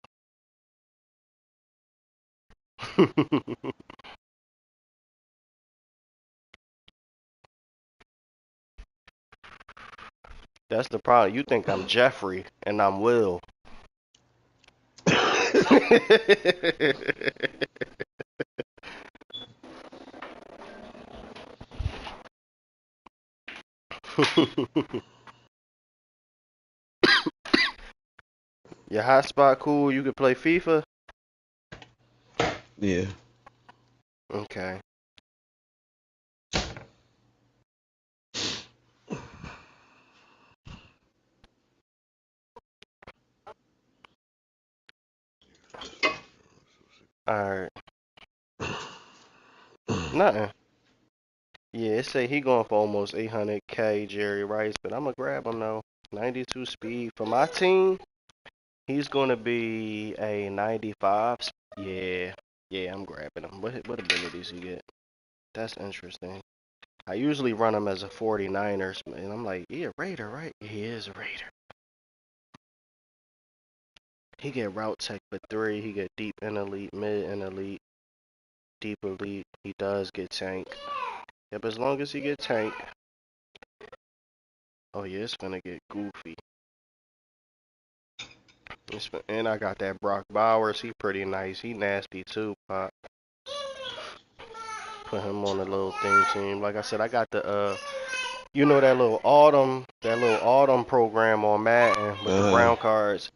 That's the problem. You think I'm Jeffrey and I'm Will. Your hotspot cool. You can play FIFA. Yeah. Okay. All right. Nothing. Yeah, it say he going for almost 800K, Jerry Rice, but I'm gonna grab him though. 92 speed for my team. He's gonna be a 95. Yeah, yeah, I'm grabbing him. What abilities he get? That's interesting. I usually run him as a 49ers, and I'm like, he a Raider, right? He is a Raider. He get route tech for 3. He get deep and elite, mid and elite, deep elite. He does get tank. Yep, as long as he get tank. Oh yeah, it's gonna get goofy. And I got that Brock Bowers. He pretty nice. He nasty too, Pop. Put him on the little thing team. Like I said, I got the you know that little autumn program on Madden with the Uh-huh. brown cards.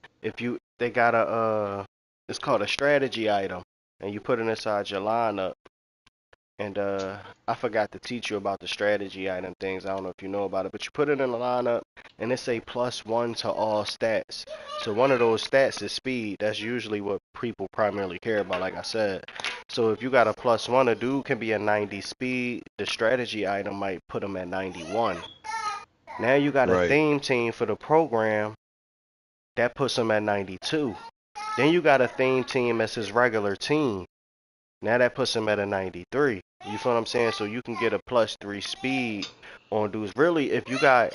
They got it's called a strategy item, and you put it inside your lineup. And I forgot to teach you about the strategy item things. I don't know if you know about it, but you put it in the lineup, and it say +1 to all stats. So one of those stats is speed. That's usually what people primarily care about, like I said. So if you got a +1, a dude can be a 90 speed. The strategy item might put him at 91. Now you got a Right. theme team for the program that puts him at 92. Then you got a theme team as his regular team. Now that puts him at a 93. You feel what I'm saying? So you can get a +3 speed on dudes. Really, if you got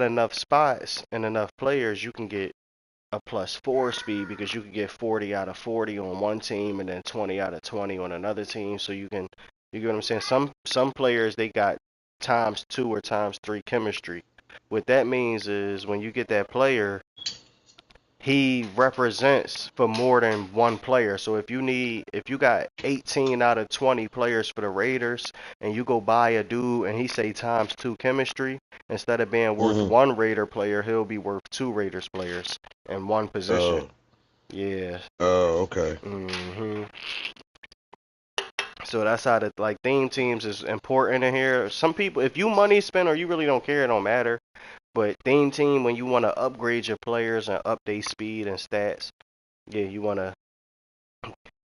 enough spots and enough players, you can get a +4 speed because you can get 40 out of 40 on one team and then 20 out of 20 on another team. So you get what I'm saying? Some players they got ×2 or ×3 chemistry. What that means is when you get that player, he represents for more than one player. So if you got 18 out of 20 players for the Raiders and you go buy a dude and he say ×2 chemistry, instead of being worth Mm-hmm. one Raider player, he'll be worth 2 Raiders players in one position. Oh. Yeah. Oh. Okay. So So that's how the like theme teams is important in here. Some people, if you money spend or you really don't care, it don't matter. But theme team, when you want to upgrade your players and up their speed and stats, yeah, you want to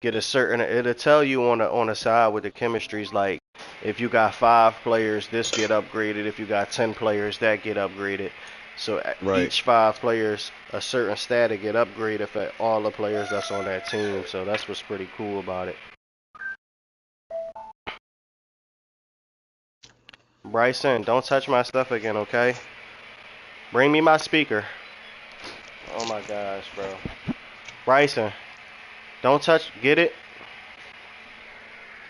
get a certain. It'll tell you on the side with the chemistries, like if you got 5 players, this get upgraded. If you got 10 players, that get upgraded. So Right. each 5 players, a certain stat get upgraded for all the players that's on that team. So that's what's pretty cool about it. Bryson, don't touch my stuff again, okay? Bring me my speaker. Oh my gosh, bro. Bryson, don't touch. Get it?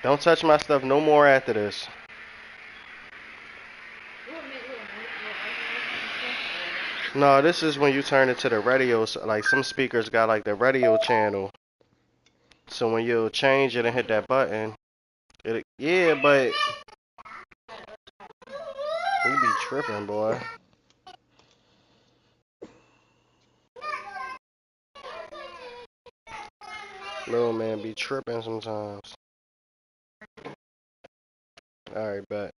Don't touch my stuff no more after this. No, this is when you turn it to the radio. Like some speakers got like the radio channel. So when you change it and hit that button, yeah, but we be tripping, boy. Little man be tripping sometimes. Alright, bet.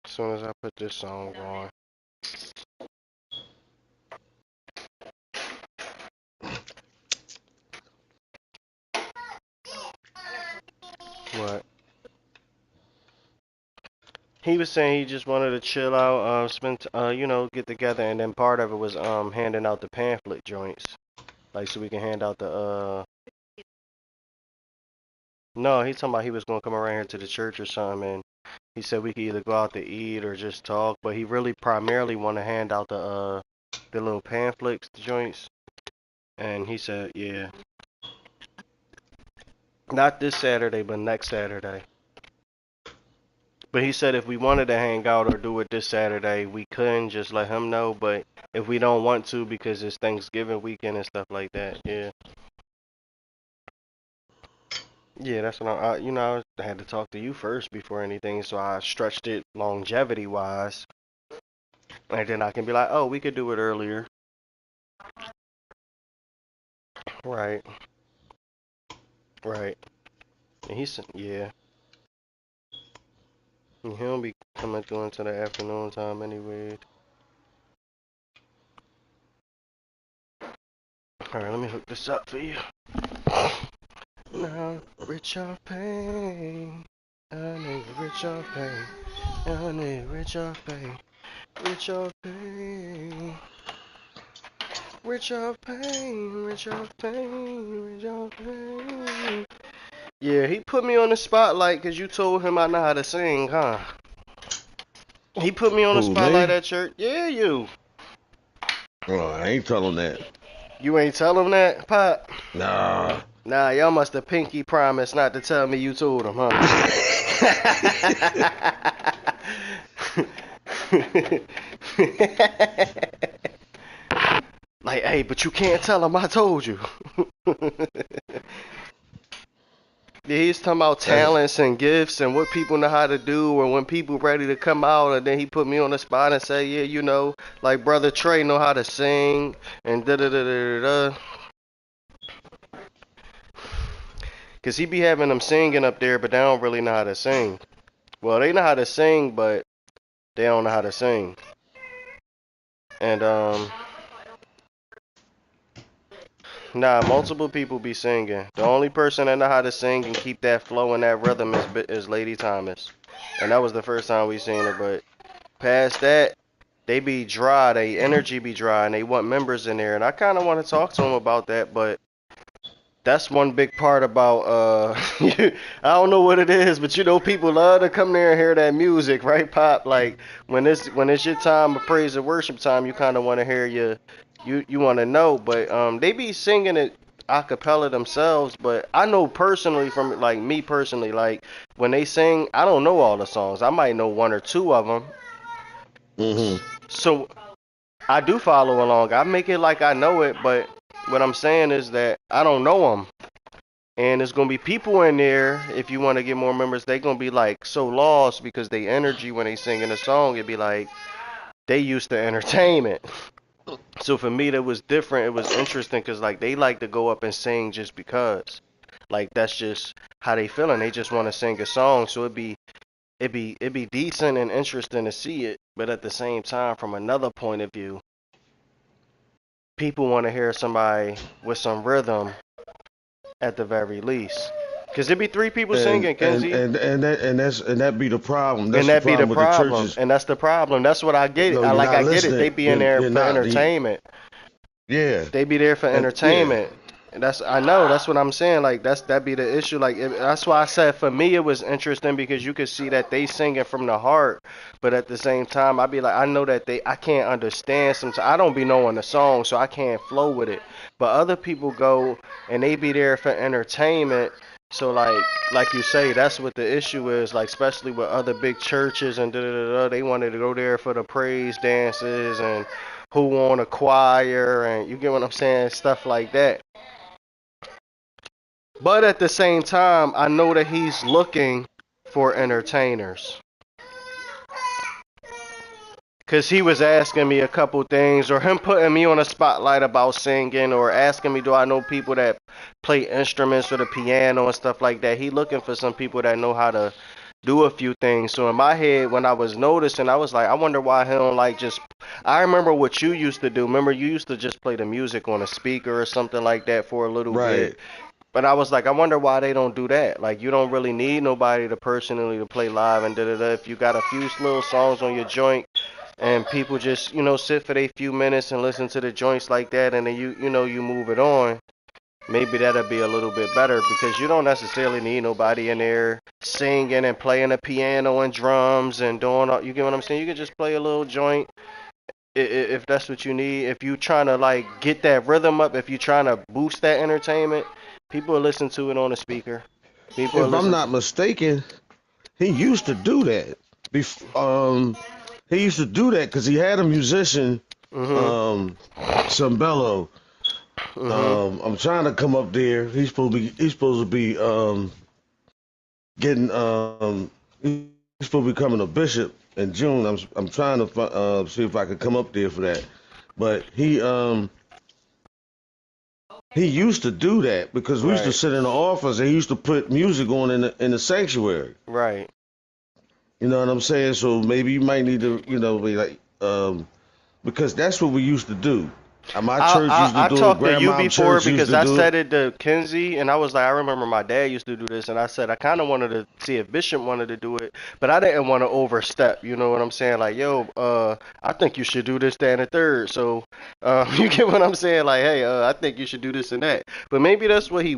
As soon as I put this song on. What? He was saying he just wanted to chill out, get together, and then part of it was handing out the pamphlet joints. Like so we can hand out the No, he's talking about he was gonna come around here to the church or something, and he said we could either go out to eat or just talk, but he really primarily want to hand out the little pamphlets, the joints, and he said, yeah, not this Saturday, but next Saturday. But he said if we wanted to hang out or do it this Saturday, we couldn't. Just let him know. But if we don't want to because it's Thanksgiving weekend and stuff like that, yeah. Yeah, that's what I had to talk to you first before anything, so I stretched it longevity wise. And then I can be like, oh, we could do it earlier. Right, right. And he said, yeah. And he'll be coming through into the afternoon time anyway. Alright, let me hook this up for you. Now, rich off pain. I need rich off pain. I need rich off pain. Rich off pain. Rich off pain. Rich off pain. Rich off pain. Yeah, he put me on the spotlight because you told him I know how to sing, huh? He put me on the Who, spotlight me? at church. Yeah, you. Oh, I ain't telling that. You ain't tell him that, Pop? Nah. Nah, y'all must have pinky promised not to tell me you told him, huh? Like, hey, but you can't tell him I told you. Yeah, he's talking about talents and gifts and what people know how to do or when people ready to come out, and then he put me on the spot and say, yeah, like Brother Trey know how to sing and da-da-da-da-da. Because he be having them singing up there, but they don't really know how to sing. Well, they know how to sing, but they don't know how to sing. And, multiple people be singing. The only person that know how to sing and keep that flow and that rhythm is Lady Thomas. And that was the first time we seen her, but past that, they be dry, they energy be dry, and they want members in there. And I kind of want to talk to them about that, but that's one big part about, I don't know what it is, but people love to come there and hear that music, right, Pop? Like, when it's your time of praise and worship time, you kind of want to hear you want to know, but they be singing it a cappella themselves, but I know personally from, like, me personally, like, when they sing, I don't know all the songs. I might know 1 or 2 of them. Mm-hmm. So I do follow along. I make it like I know it, but what I'm saying is that I don't know them. And there's going to be people in there, if you want to get more members, they going to be, like, so lost because they energy when they singing a song, it'd be like they used to entertainment. So for me, that was different. It was interesting because, like, they like to go up and sing just because. Like that's just how they feeling. They just want to sing a song. So it'd be decent and interesting to see it, but at the same time, from another point of view, people want to hear somebody with some rhythm at the very least. Cause it'd be three people singing, Kenzie, and that be the problem. That's and the that be the problem with the problem, churches. and that's the problem. That's what I get. No, I you're like, not I get it. They listening. be in there You're for not. entertainment. Yeah. They be there for Yeah. entertainment. And I know that's what I'm saying. Like that be the issue. Like that's why I said for me it was interesting because you could see that they singing from the heart, but at the same time I be like I know that I can't understand sometimes. I don't be knowing the song, so I can't flow with it. But other people go and they be there for entertainment. So like you say, that's what the issue is. Like especially with other big churches and they wanted to go there for the praise dances and who want a choir and you get what I'm saying, stuff like that. But at the same time, I know that he's looking for entertainers. Because he was asking me a couple things, or him putting me on a spotlight about singing, or asking me, do I know people that play instruments or the piano and stuff like that. He looking for some people that know how to do a few things. So in my head, when I was noticing, I was like, I wonder why he don't like just. I remember what you used to do. Remember, you used to just play the music on a speaker or something like that for a little Right. bit. But I was like, I wonder why they don't do that. Like, you don't really need nobody to personally to play live and da-da-da. If you got a few little songs on your joint and people just, sit for a few minutes and listen to the joints like that and then you move it on, maybe that'll be a little bit better because you don't necessarily need nobody in there singing and playing the piano and drums and doing all, you get what I'm saying? You can just play a little joint if that's what you need. If you trying to like get that rhythm up, if you trying to boost that entertainment, people will listen to it on the speaker. People will If I'm listen. not mistaken, he used to do that. He used to do that because he had a musician, Mhm. Sambello. Mhm. I'm trying to come up there. He's supposed to be getting he's supposed to be becoming a bishop in June. I'm trying to see if I could come up there for that. But he used to do that because we used to Right. sit in the office and he used to put music on in the sanctuary. Right. You know what I'm saying? So maybe you might need to, be like, because that's what we used to do. My I, church used to I I do it. talked to you Grandmom before church used because to I do it. said it to Kenzie and I was like, I remember my dad used to do this and I said I kind of wanted to see if Bishop wanted to do it, but I didn't want to overstep. You know what I'm saying? Like, yo, I think you should do this, that, and the third. So, you get what I'm saying? Like, hey, I think you should do this and that. But maybe that's what he,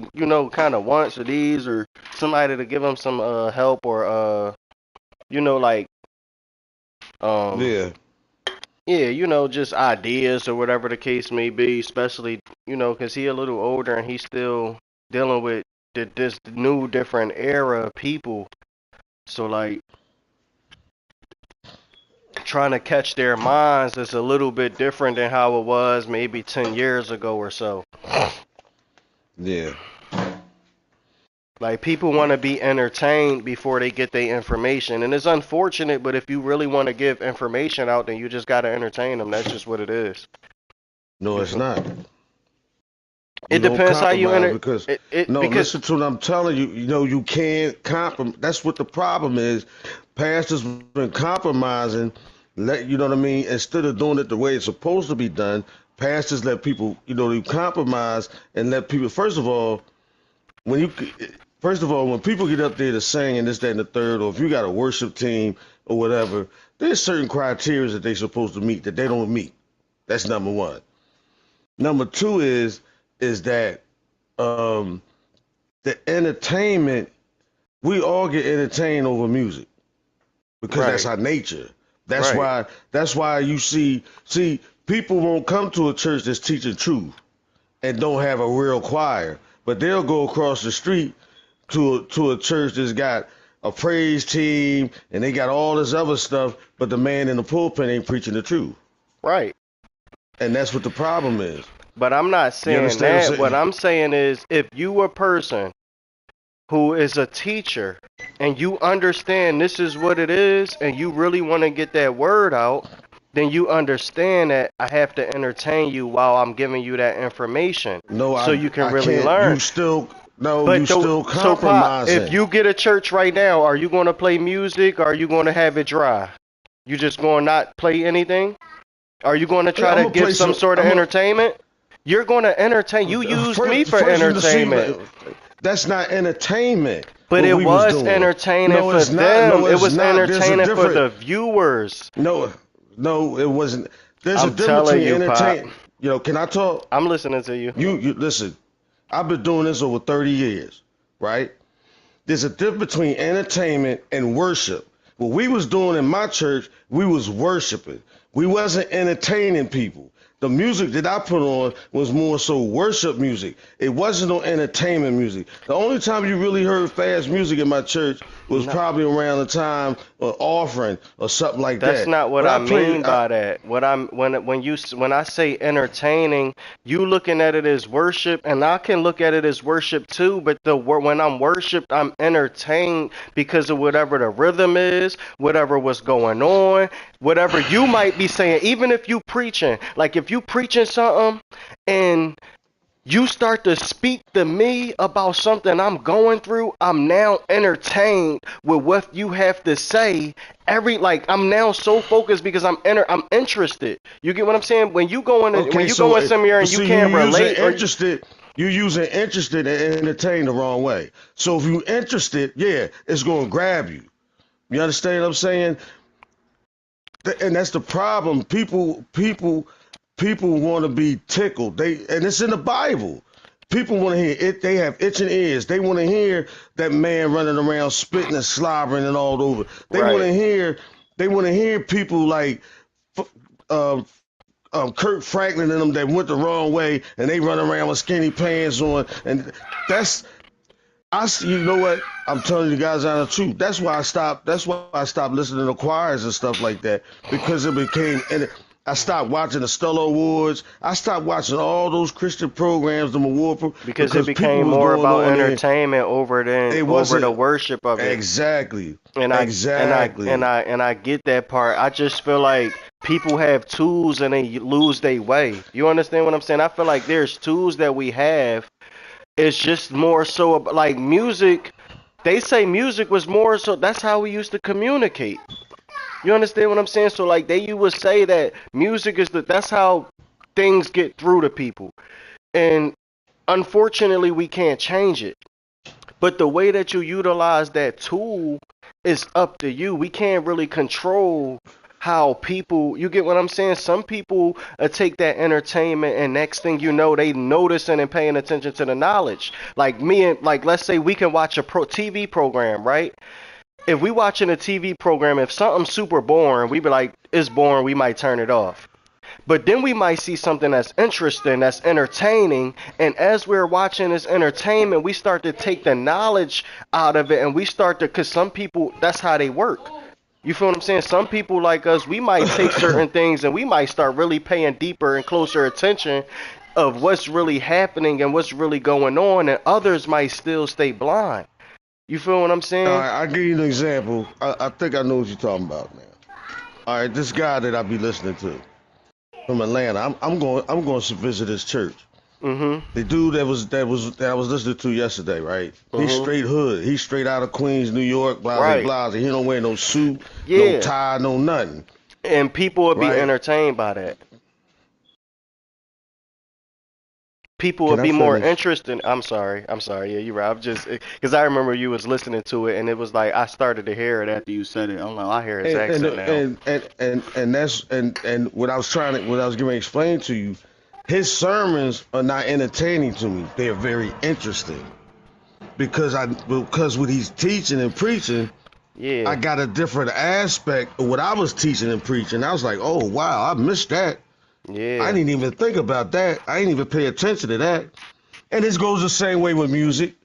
kind of wants or needs or somebody to give him some help or like um Yeah. yeah, just ideas or whatever the case may be, especially, because he a little older and he's still dealing with this new, different era of people. So, like, trying to catch their minds is a little bit different than how it was maybe 10 years ago or so. Yeah. Like, people want to be entertained before they get their information. And it's unfortunate, but if you really want to give information out, then you just got to entertain them. That's just what it is. No, it's not. It You don't depends how you compromise because no, because listen to what I'm telling you. You can't compromise. That's what the problem is. Pastors been compromising. You know what I mean. Instead of doing it the way it's supposed to be done, pastors let people, you compromise and let people. When you, first of all, when people get up there to sing and this, that, and the third, or if you got a worship team or whatever, there's certain criteria that they're supposed to meet that they don't meet. That's number one. Number two is that um, the entertainment, we all get entertained over music because that's right, our nature. That's right, why you see people won't come to a church that's teaching truth and don't have a real choir, but they'll go across the street to a church that's got a praise team and they got all this other stuff, but the man in the pulpit ain't preaching the truth. right. And that's what the problem is. But I'm not You saying understand what that. I'm What saying? I'm saying is if you a person who is a teacher and you understand this is what it is and you really want to get that word out, then you understand that I have to entertain you while I'm giving you that information No, so I you can I really can't. learn. No, you But still so Pop, if compromising. you get a church right now, are you going to play music or are you going to have it dry? You just going to not play anything? Are you going to try I'm to gonna give play some some. sort of I'm a entertainment? You're going to entertain. You used me for first you deceive. entertainment. That's not entertainment. But What it we was was doing. entertaining No, for it's not. them. No, It it's was not. There's a entertaining for different. the viewers. No, no, it wasn't. There's a I'm difference telling between you, Pop. entertain. Can I talk? I'm listening to you. You listen. I've been doing this over 30 years, right? There's a difference between entertainment and worship. What we was doing in my church, we was worshiping. We wasn't entertaining people. The music that I put on was more so worship music. It wasn't no entertainment music. The only time you really heard fast music in my church was No, probably around the time of offering or something like that's that. not what But I I mean played. by that. When I say entertaining, you looking at it as worship, and I can look at it as worship too. But when I'm worshipped, I'm entertained because of whatever the rhythm is, whatever was going on, whatever you might be saying. Even if you preaching, like if you preaching something, and you start to speak to me about something I'm going through, I'm now entertained with what you have to say. I'm now so focused because I'm interested. You get what I'm saying? When Okay, you go so in somewhere and you see, you can't using relate or interested. You using interested and entertained the wrong way. So if you interested, yeah, it's gonna grab you. You understand what I'm saying? And that's the problem. People want to be tickled. And it's in the Bible. People want to hear it. They have itching ears. They want to hear that man running around spitting and slobbering and all over. They want right. to hear. They want to hear people like um, Kurt Franklin and them that went the wrong way and they run around with skinny pants on. And that's you know what? I'm telling you guys out the truth. That's why I stopped. That's why I stopped listening to choirs and stuff like that because it became. And I stopped watching the Stellar Awards. I stopped watching all those Christian programs, the Because it because people became was more going about on there. entertainment It over the wasn't worship of it. exactly, And I and I and exactly. I and I get that part. I just feel like people have tools and they lose their way. You understand what I'm saying? I feel like there's tools that we have. It's just more so like music. They say music was more so that's how we used to communicate. You understand what I'm saying? So like you would say that music is that's how things get through to people. And unfortunately we can't change it. But the way that you utilize that tool is up to you. We can't really control how people, you get what I'm saying? Some people take that entertainment and next thing you know, they noticing and paying attention to the knowledge. Like me and like let's say we can watch a TV program, right? If we watching a TV program, if something's super boring, we be like, it's boring, we might turn it off. But then we might see something that's interesting, that's entertaining, and as we're watching this entertainment, we start to take the knowledge out of it, and we start to, because some people, that's how they work. You feel what I'm saying? Some people like us, we might take certain things and we might start really paying deeper and closer attention of what's really happening and what's really going on, and others might still stay blind. You feel what I'm All saying? right, I'll give you an example. I think I know what you're talking about now. All right, this guy that I be listening to from Atlanta. I'm going to visit his church. Mhm. The dude that I was listening to yesterday, right? He's Mhm. straight hood. He's straight out of Queens, New York, blah blah Right. blah. He don't wear no suit, no Yeah. tie, no nothing, And people will be right? entertained by that. People Can would I be more finish? interested. I'm sorry. Yeah, you're right. I'm just because I remember you was listening to it, and it was like I started to hear it after you said it. I'm like, I hear his And and accent now. that's what I was what I was going to explain to you. His sermons are not entertaining to me. They are very interesting because what he's teaching and preaching, I Yeah, got a different aspect of what I was teaching and preaching. I was like, oh wow, I missed that. I yeah. didn't even think about that. I didn't even pay attention to that. And this goes the same way with music.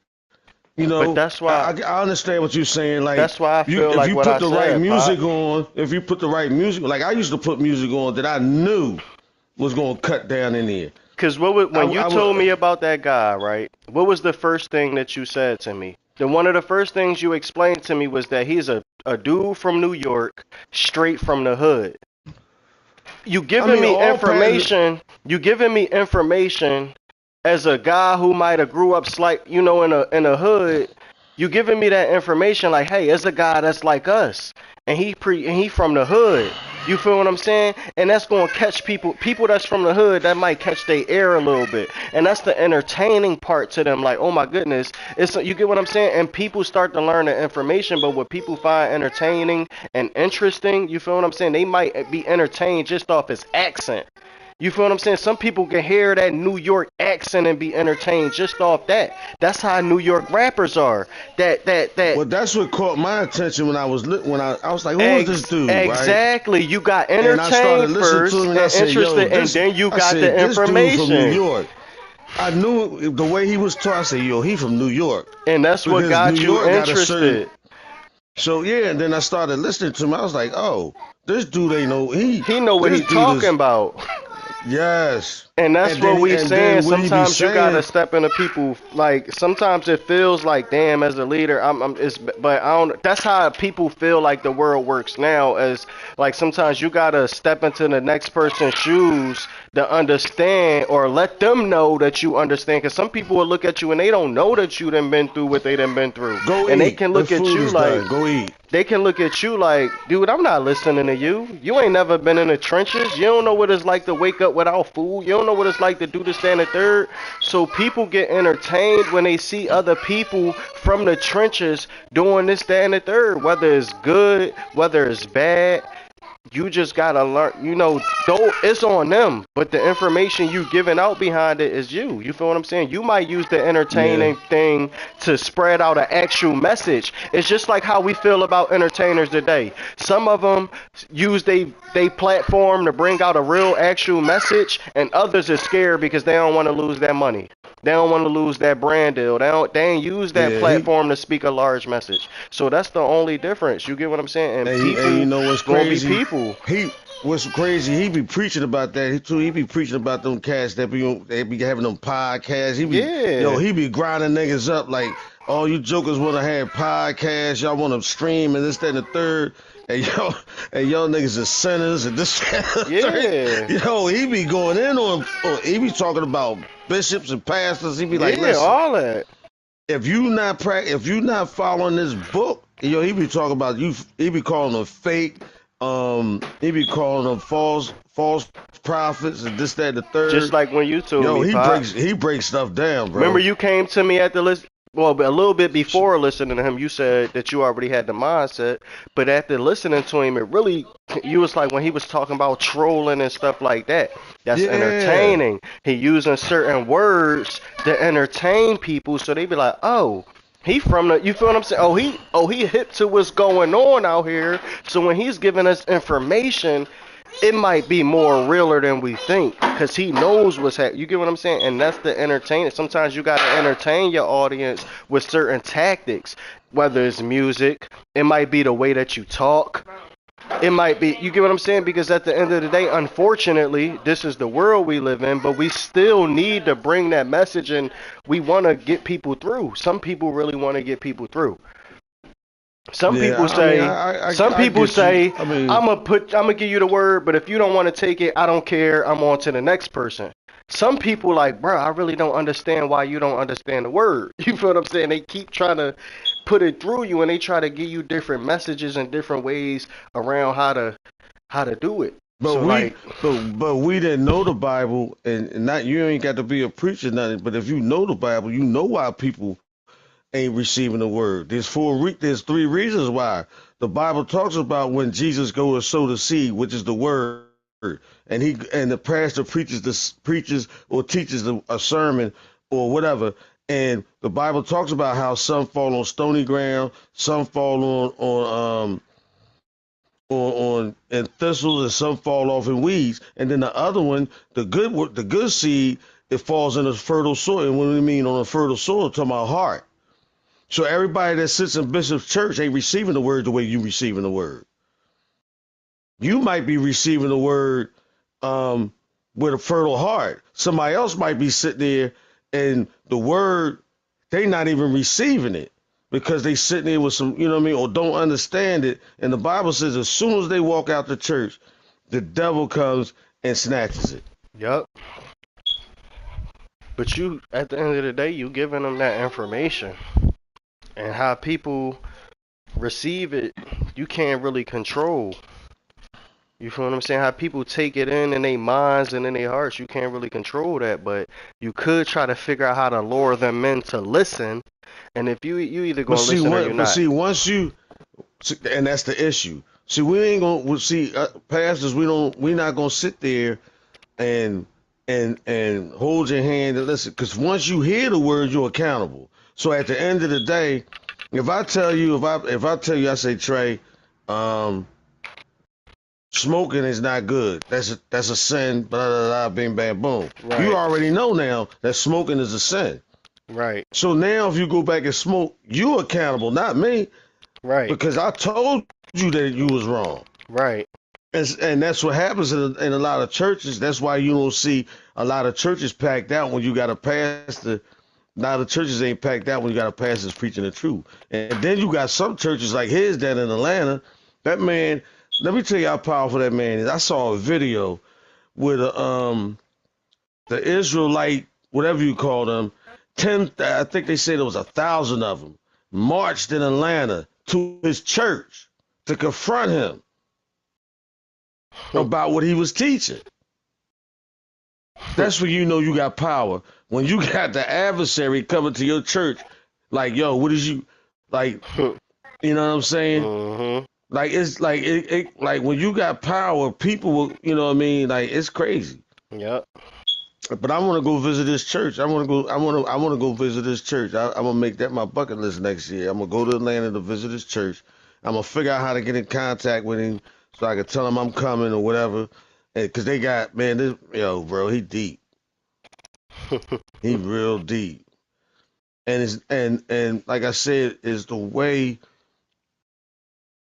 You But know, I understand what you're saying. Like that's why I you, feel if like you what put I the right said, music Pop. on, if you put the right music, like I used to put music on that I knew was gonna cut down in there. Because I, when you I told would. me about that guy, right? What was the first thing that you said to me? Then one of the first things you explained to me was that he's a dude from New York, straight from the hood. You I giving mean, me all past. information. You giving me information as a guy who might have grew up in a hood, you giving me that information like, hey, it's a guy that's like us, and he from the hood. You feel what I'm saying? And that's gonna catch people that's from the hood that might catch their ear a little bit, and that's the entertaining part to them. Like, oh my goodness, you get what I'm saying? And people start to learn the information, but what people find entertaining and interesting, you feel what I'm saying? They might be entertained just off his accent. You feel what I'm saying? Some people can hear that New York accent and be entertained just off that. That's how New York rappers are. Well, that's what caught my attention when I was I was like, who is this dude? Exactly. Right? You got And I started entertained listening first to him, and and I said, interested, and then you got the this dude from New information. York. I knew the way he was talking. I said, yo, he from New York. And that's what Because got New you York got a interested. So yeah, and then I started listening to him. I was like, oh, this dude ain't no He know what he's talking about. Yes. And that's what we saying. Sometimes you gotta saying, step into people. Like sometimes it feels like, damn, as a leader, but I don't. That's how people feel like the world works now. As like sometimes you gotta step into the next person's shoes to understand, or let them know that you understand. Because some people will look at you and they don't know that you done been through what they done been through. Go and eat. They can look The at food you is like, done. Go eat. They can look at you like, dude, I'm not listening to you. You ain't never been in the trenches. You don't know what it's like to wake up without food. You don't know what it's like to do this, that, and the third. So people get entertained when they see other people from the trenches doing this, that, and the third. Whether it's good, whether it's bad. You just gotta learn, though it's on them, but the information you giving out behind it is you. You feel what I'm saying? You might use the entertaining thing to spread out an actual message. It's just like how we feel about entertainers today. Some of them use they platform to bring out a real actual message, and others are scared because they don't want to lose their money. They don't want to lose that brand deal. They ain't use that platform to speak a large message. So that's the only difference. You get what I'm saying? And people you know what's gonna crazy? be people. What's crazy? He be preaching about that. He be preaching about them cats that they be having them podcasts. He be grinding niggas up like, all you jokers want to have podcasts. Y'all want to stream and this, that, and the third. And y'all niggas are sinners and this. He be going in on. He be talking about bishops and pastors. He be like, listen, all that. If you not following this book, he be talking about you. He be calling them fake. He be calling them false prophets and this, that, and the third. Just like when you told me, he breaks stuff down, bro. Remember you came to me at the list. Well, a little bit before listening to him, you said that you already had the mindset. But after listening to him, you was like when he was talking about trolling and stuff like that. That's entertaining. He using certain words to entertain people, so they be like, oh. You feel what I'm saying? He hip to what's going on out here. So when he's giving us information, it might be more realer than we think, because he knows what's happening. You get what I'm saying? And that's the entertainment. Sometimes you got to entertain your audience with certain tactics, whether it's music, it might be the way that you talk. It might be, you get what I'm saying? Because at the end of the day, unfortunately, this is the world we live in, but we still need to bring that message, and we want to get people through. Some people really want to get people through. Some people say, I'm gonna give you the word, but if you don't want to take it, I don't care. I'm on to the next person. Some people like, bro, I really don't understand why you don't understand the word. You feel what I'm saying? They keep trying to put it through you, and they try to give you different messages and different ways around how to do it. But we didn't know the Bible, and not, you ain't got to be a preacher, nothing. But if you know the Bible, you know why people ain't receiving the word. There's 3 reasons why. The Bible talks about when Jesus goes to sow the seed, which is the word, and the pastor preaches or teaches a sermon or whatever. And the Bible talks about how some fall on stony ground, some fall on thistles, and some fall off in weeds. And then the other one, the good seed, it falls in a fertile soil. And what do we mean on a fertile soil? Talking about heart. So everybody that sits in Bishop's church ain't receiving the word the way you receiving the word. You might be receiving the word with a fertile heart. Somebody else might be sitting there and the word, they not even receiving it because they sitting there with some, you know what I mean, or don't understand it. And the Bible says as soon as they walk out the church, the devil comes and snatches it. Yep. But you, at the end of the day, you giving them that information, and how people receive it, you can't really control. You feel what I'm saying? How people take it in their minds and in their hearts, you can't really control that. But you could try to figure out how to lure them in to listen. And if you either But gonna see, listen or you're what? But not. see, once you, and that's the issue. See, we ain't gonna see pastors. We not gonna sit there and and hold your hand and listen. Because once you hear the word, you're accountable. So at the end of the day, if I tell you, if I tell you, I say Trey, um, smoking is not good. That's a sin. Blah blah blah. Bing bang boom. You Right, already know now that smoking is a sin. right, So now if you go back and smoke, you accountable, not me, right, because I told you that you was wrong. right. And that's what happens in a lot of churches. That's why you don't see a lot of churches packed out when you got a pastor. A lot of churches ain't packed out when you got a pastor preaching the truth. And then you got some churches like his down in Atlanta. That man, let me tell you how powerful that man is. I saw a video with the Israelite, whatever you call them, 10. I think they said it was 1,000 of them marched in Atlanta to his church to confront him about what he was teaching. That's when you know you got power. When you got the adversary coming to your church, like, yo, what is you like? You know what I'm saying? Mhm. Like it's like like when you got power, people will, you know what I mean? Like it's crazy. Yep. But I want to go visit this church. I want to go. I want to go visit this church. I'm gonna make that my bucket list next year. I'm gonna go to Atlanta to visit his church. I'm gonna figure out how to get in contact with him so I can tell him I'm coming or whatever. And cause they got man, this yo, bro, he deep. He real deep. And it's and like I said, is the way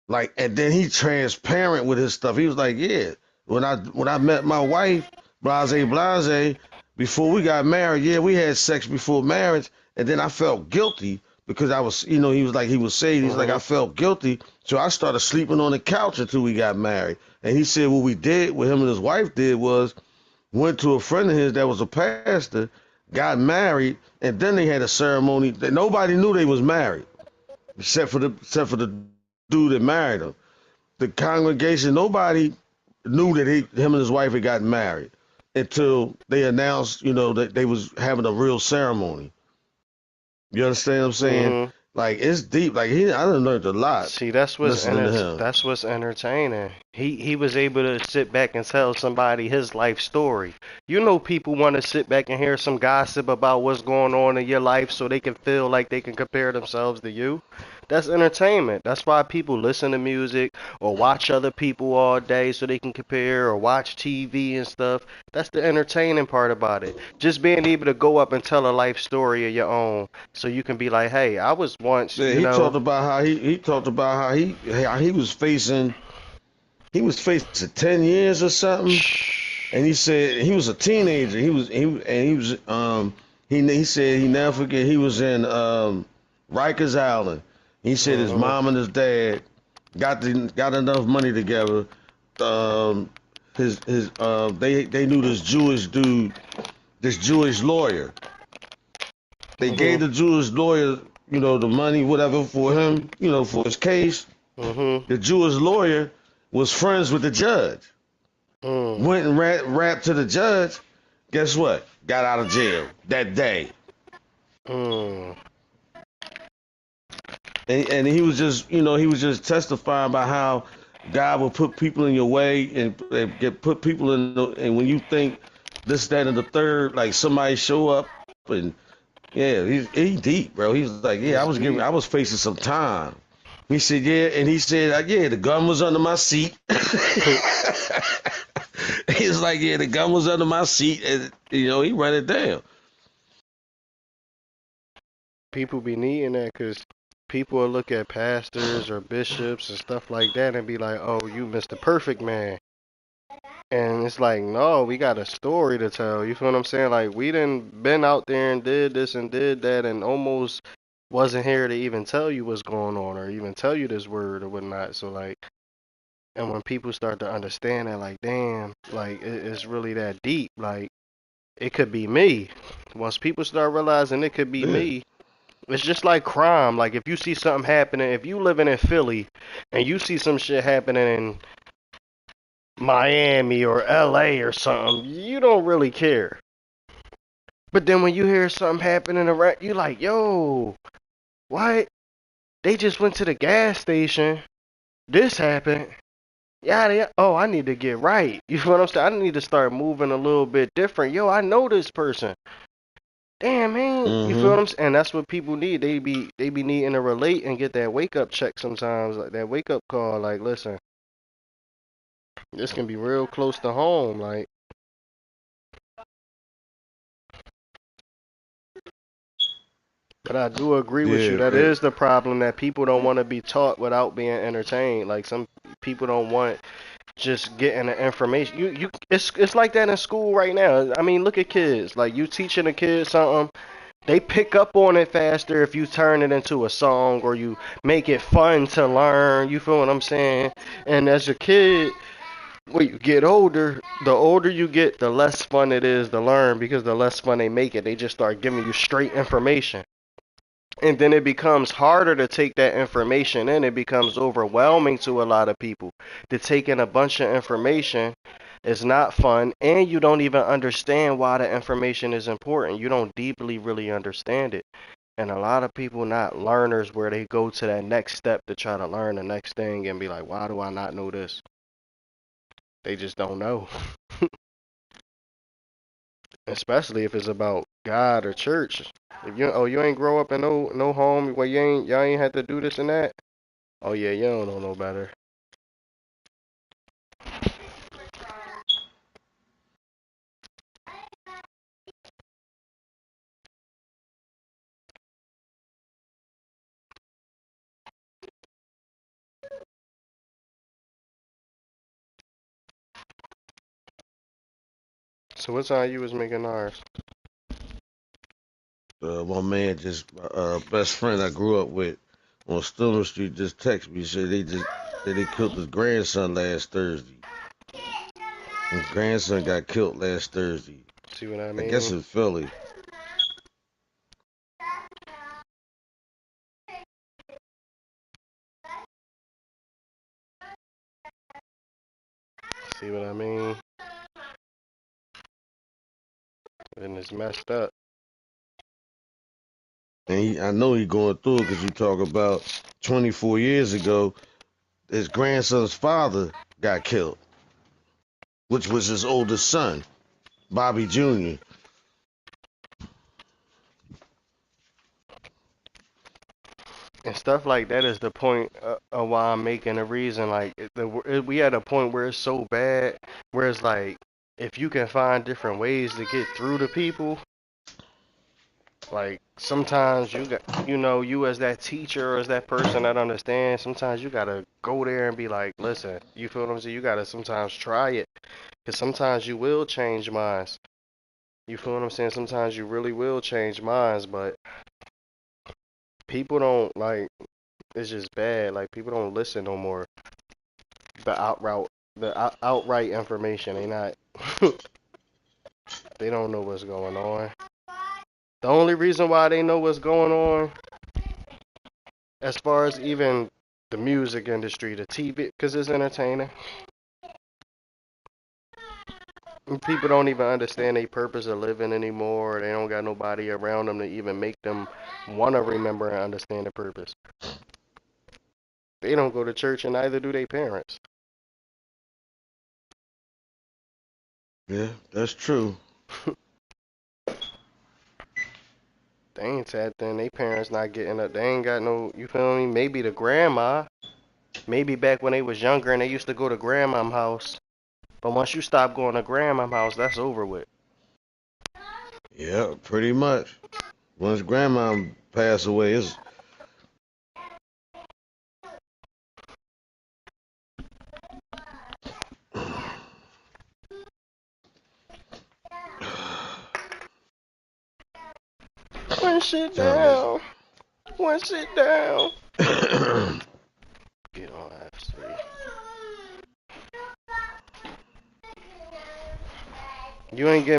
like and then he transparent with his stuff. He was like, yeah, when I met my wife, blase, before we got married, yeah, we had sex before marriage, and then I felt guilty because I was, he was like he was saying, he's like I Mhm. felt guilty, so I started sleeping on the couch until we got married. And he said what we did, what him and his wife did was went to a friend of his that was a pastor, got married, and then they had a ceremony that nobody knew they was married except for the dude that married him. The congregation, nobody knew that him and his wife had gotten married until they announced, that they was having a real ceremony. You understand what I'm saying? Mhm. Like it's deep. Like I done learned a lot See, that's listening to him. that's what's entertaining. He was able to sit back and tell somebody his life story. You know, people want to sit back and hear some gossip about what's going on in your life so they can feel like they can compare themselves to you. That's entertainment. That's why people listen to music or watch other people all day so they can compare or watch TV and stuff. That's the entertaining part about it. Just being able to go up and tell a life story of your own so you can be like, hey, I was once, Yeah, he talked about how he talked about how he was facing 10 years or something. And he said he was a teenager. He said he never forget he was in Rikers Island. He said his Mhm. mom and his dad got enough money together. Um, his they knew this Jewish dude, this Jewish lawyer. They gave Mhm. the Jewish lawyer, the money, whatever, for him, for his case. Mhm. The Jewish lawyer was friends with the judge. Mm. Went and rapped to the judge. Guess what? Got out of jail that day. Mm. And he was just, he was just testifying about how God will put people in your way and get put people in. And when you think this, that, and the third, like somebody show up and yeah, he deep, bro. He's like, yeah, It's deep. I was facing some time. He said, yeah, and he said, yeah, the gun was under my seat. He's like, yeah, the gun was under my seat, and he ran it down. People be needing that because people will look at pastors or bishops and stuff like that and be like, "Oh, you Mr. Perfect Man," and it's like, no, we got a story to tell. You feel what I'm saying? Like we done been out there and did this and did that and almost wasn't here to even tell you what's going on or even tell you this word or whatnot. So like, and when people start to understand that, like, damn, like it's really that deep, like. it could be me. Once people start realizing it could be Yeah. me, it's just like crime. Like if you see something happening, if you living in Philly and you see some shit happening in Miami or LA or something, you don't really care. But then when you hear something happening around, you like, yo, what? They just went to the gas station. This happened. Yeah. Oh, I need to get right. You know what I'm saying? I need to start moving a little bit different. Yo, I know this person. Damn, man. You feel what Mm-hmm. I'm saying? And that's what people need. They be needing to relate and get that wake up check sometimes, like that wake up call. Like, listen, this can be real close to home. Like, but I do agree with you. Yeah. That is the problem, that people don't want to be taught without being entertained. Like some people don't want just getting the information. It's like that in school right now. I mean, look at kids. Like you teaching a kid something, they pick up on it faster if you turn it into a song or you make it fun to learn. You feel what I'm saying? And as a kid, when you get older, the older you get, the less fun it is to learn because the less fun they make it. They just start giving you straight information. And then it becomes harder to take that information in. It becomes overwhelming to a lot of people. To take in a bunch of information is not fun, and you don't even understand why the information is important. You don't deeply really understand it. And a lot of people not learners where they go to that next step to try to learn the next thing and be like, why do I not know this? They just don't know. Especially if it's about God or church. If you ain't grow up in no home where y'all ain't had to do this and that. Oh yeah, you don't know no better. So what time you was making ours? My man just best friend I grew up with on Stone Street just texted me, said they killed his grandson last Thursday. His grandson got killed last Thursday. See what I I guess mean? in Philly. See what I mean? And it's messed up. And I know he going through it because you talk about 24 years ago, his grandson's father got killed, which was his oldest son, Bobby Jr. And stuff like that is the point of why I'm making the reason. Like we at a point where it's so bad, where it's like if you can find different ways to get through to people, like sometimes you as that teacher or as that person that understands, sometimes you gotta go there and be like, listen, you feel what I'm saying? You gotta sometimes try it, because sometimes you will change minds. You feel what I'm saying? Sometimes you really will change minds, but people don't like. It's just bad. Like people don't listen no more. The outright information. They not. They don't know what's going on. The only reason why they know what's going on, as far as even the music industry, the TV, because it's entertaining. And people don't even understand their purpose of living anymore. They don't got nobody around them to even make them want to remember and understand the purpose. They don't go to church, and neither do their parents. Yeah, that's true. They ain't tapped in. They parents not getting up. They ain't got no. You feel me? Maybe the grandma. Maybe back when they was younger and they used to go to grandma's house. But once you stop going to grandma's house, that's over with. Yeah, pretty much. Once grandma passed away, it's One sit time is. down. One sit down. Get on that street. You ain't getting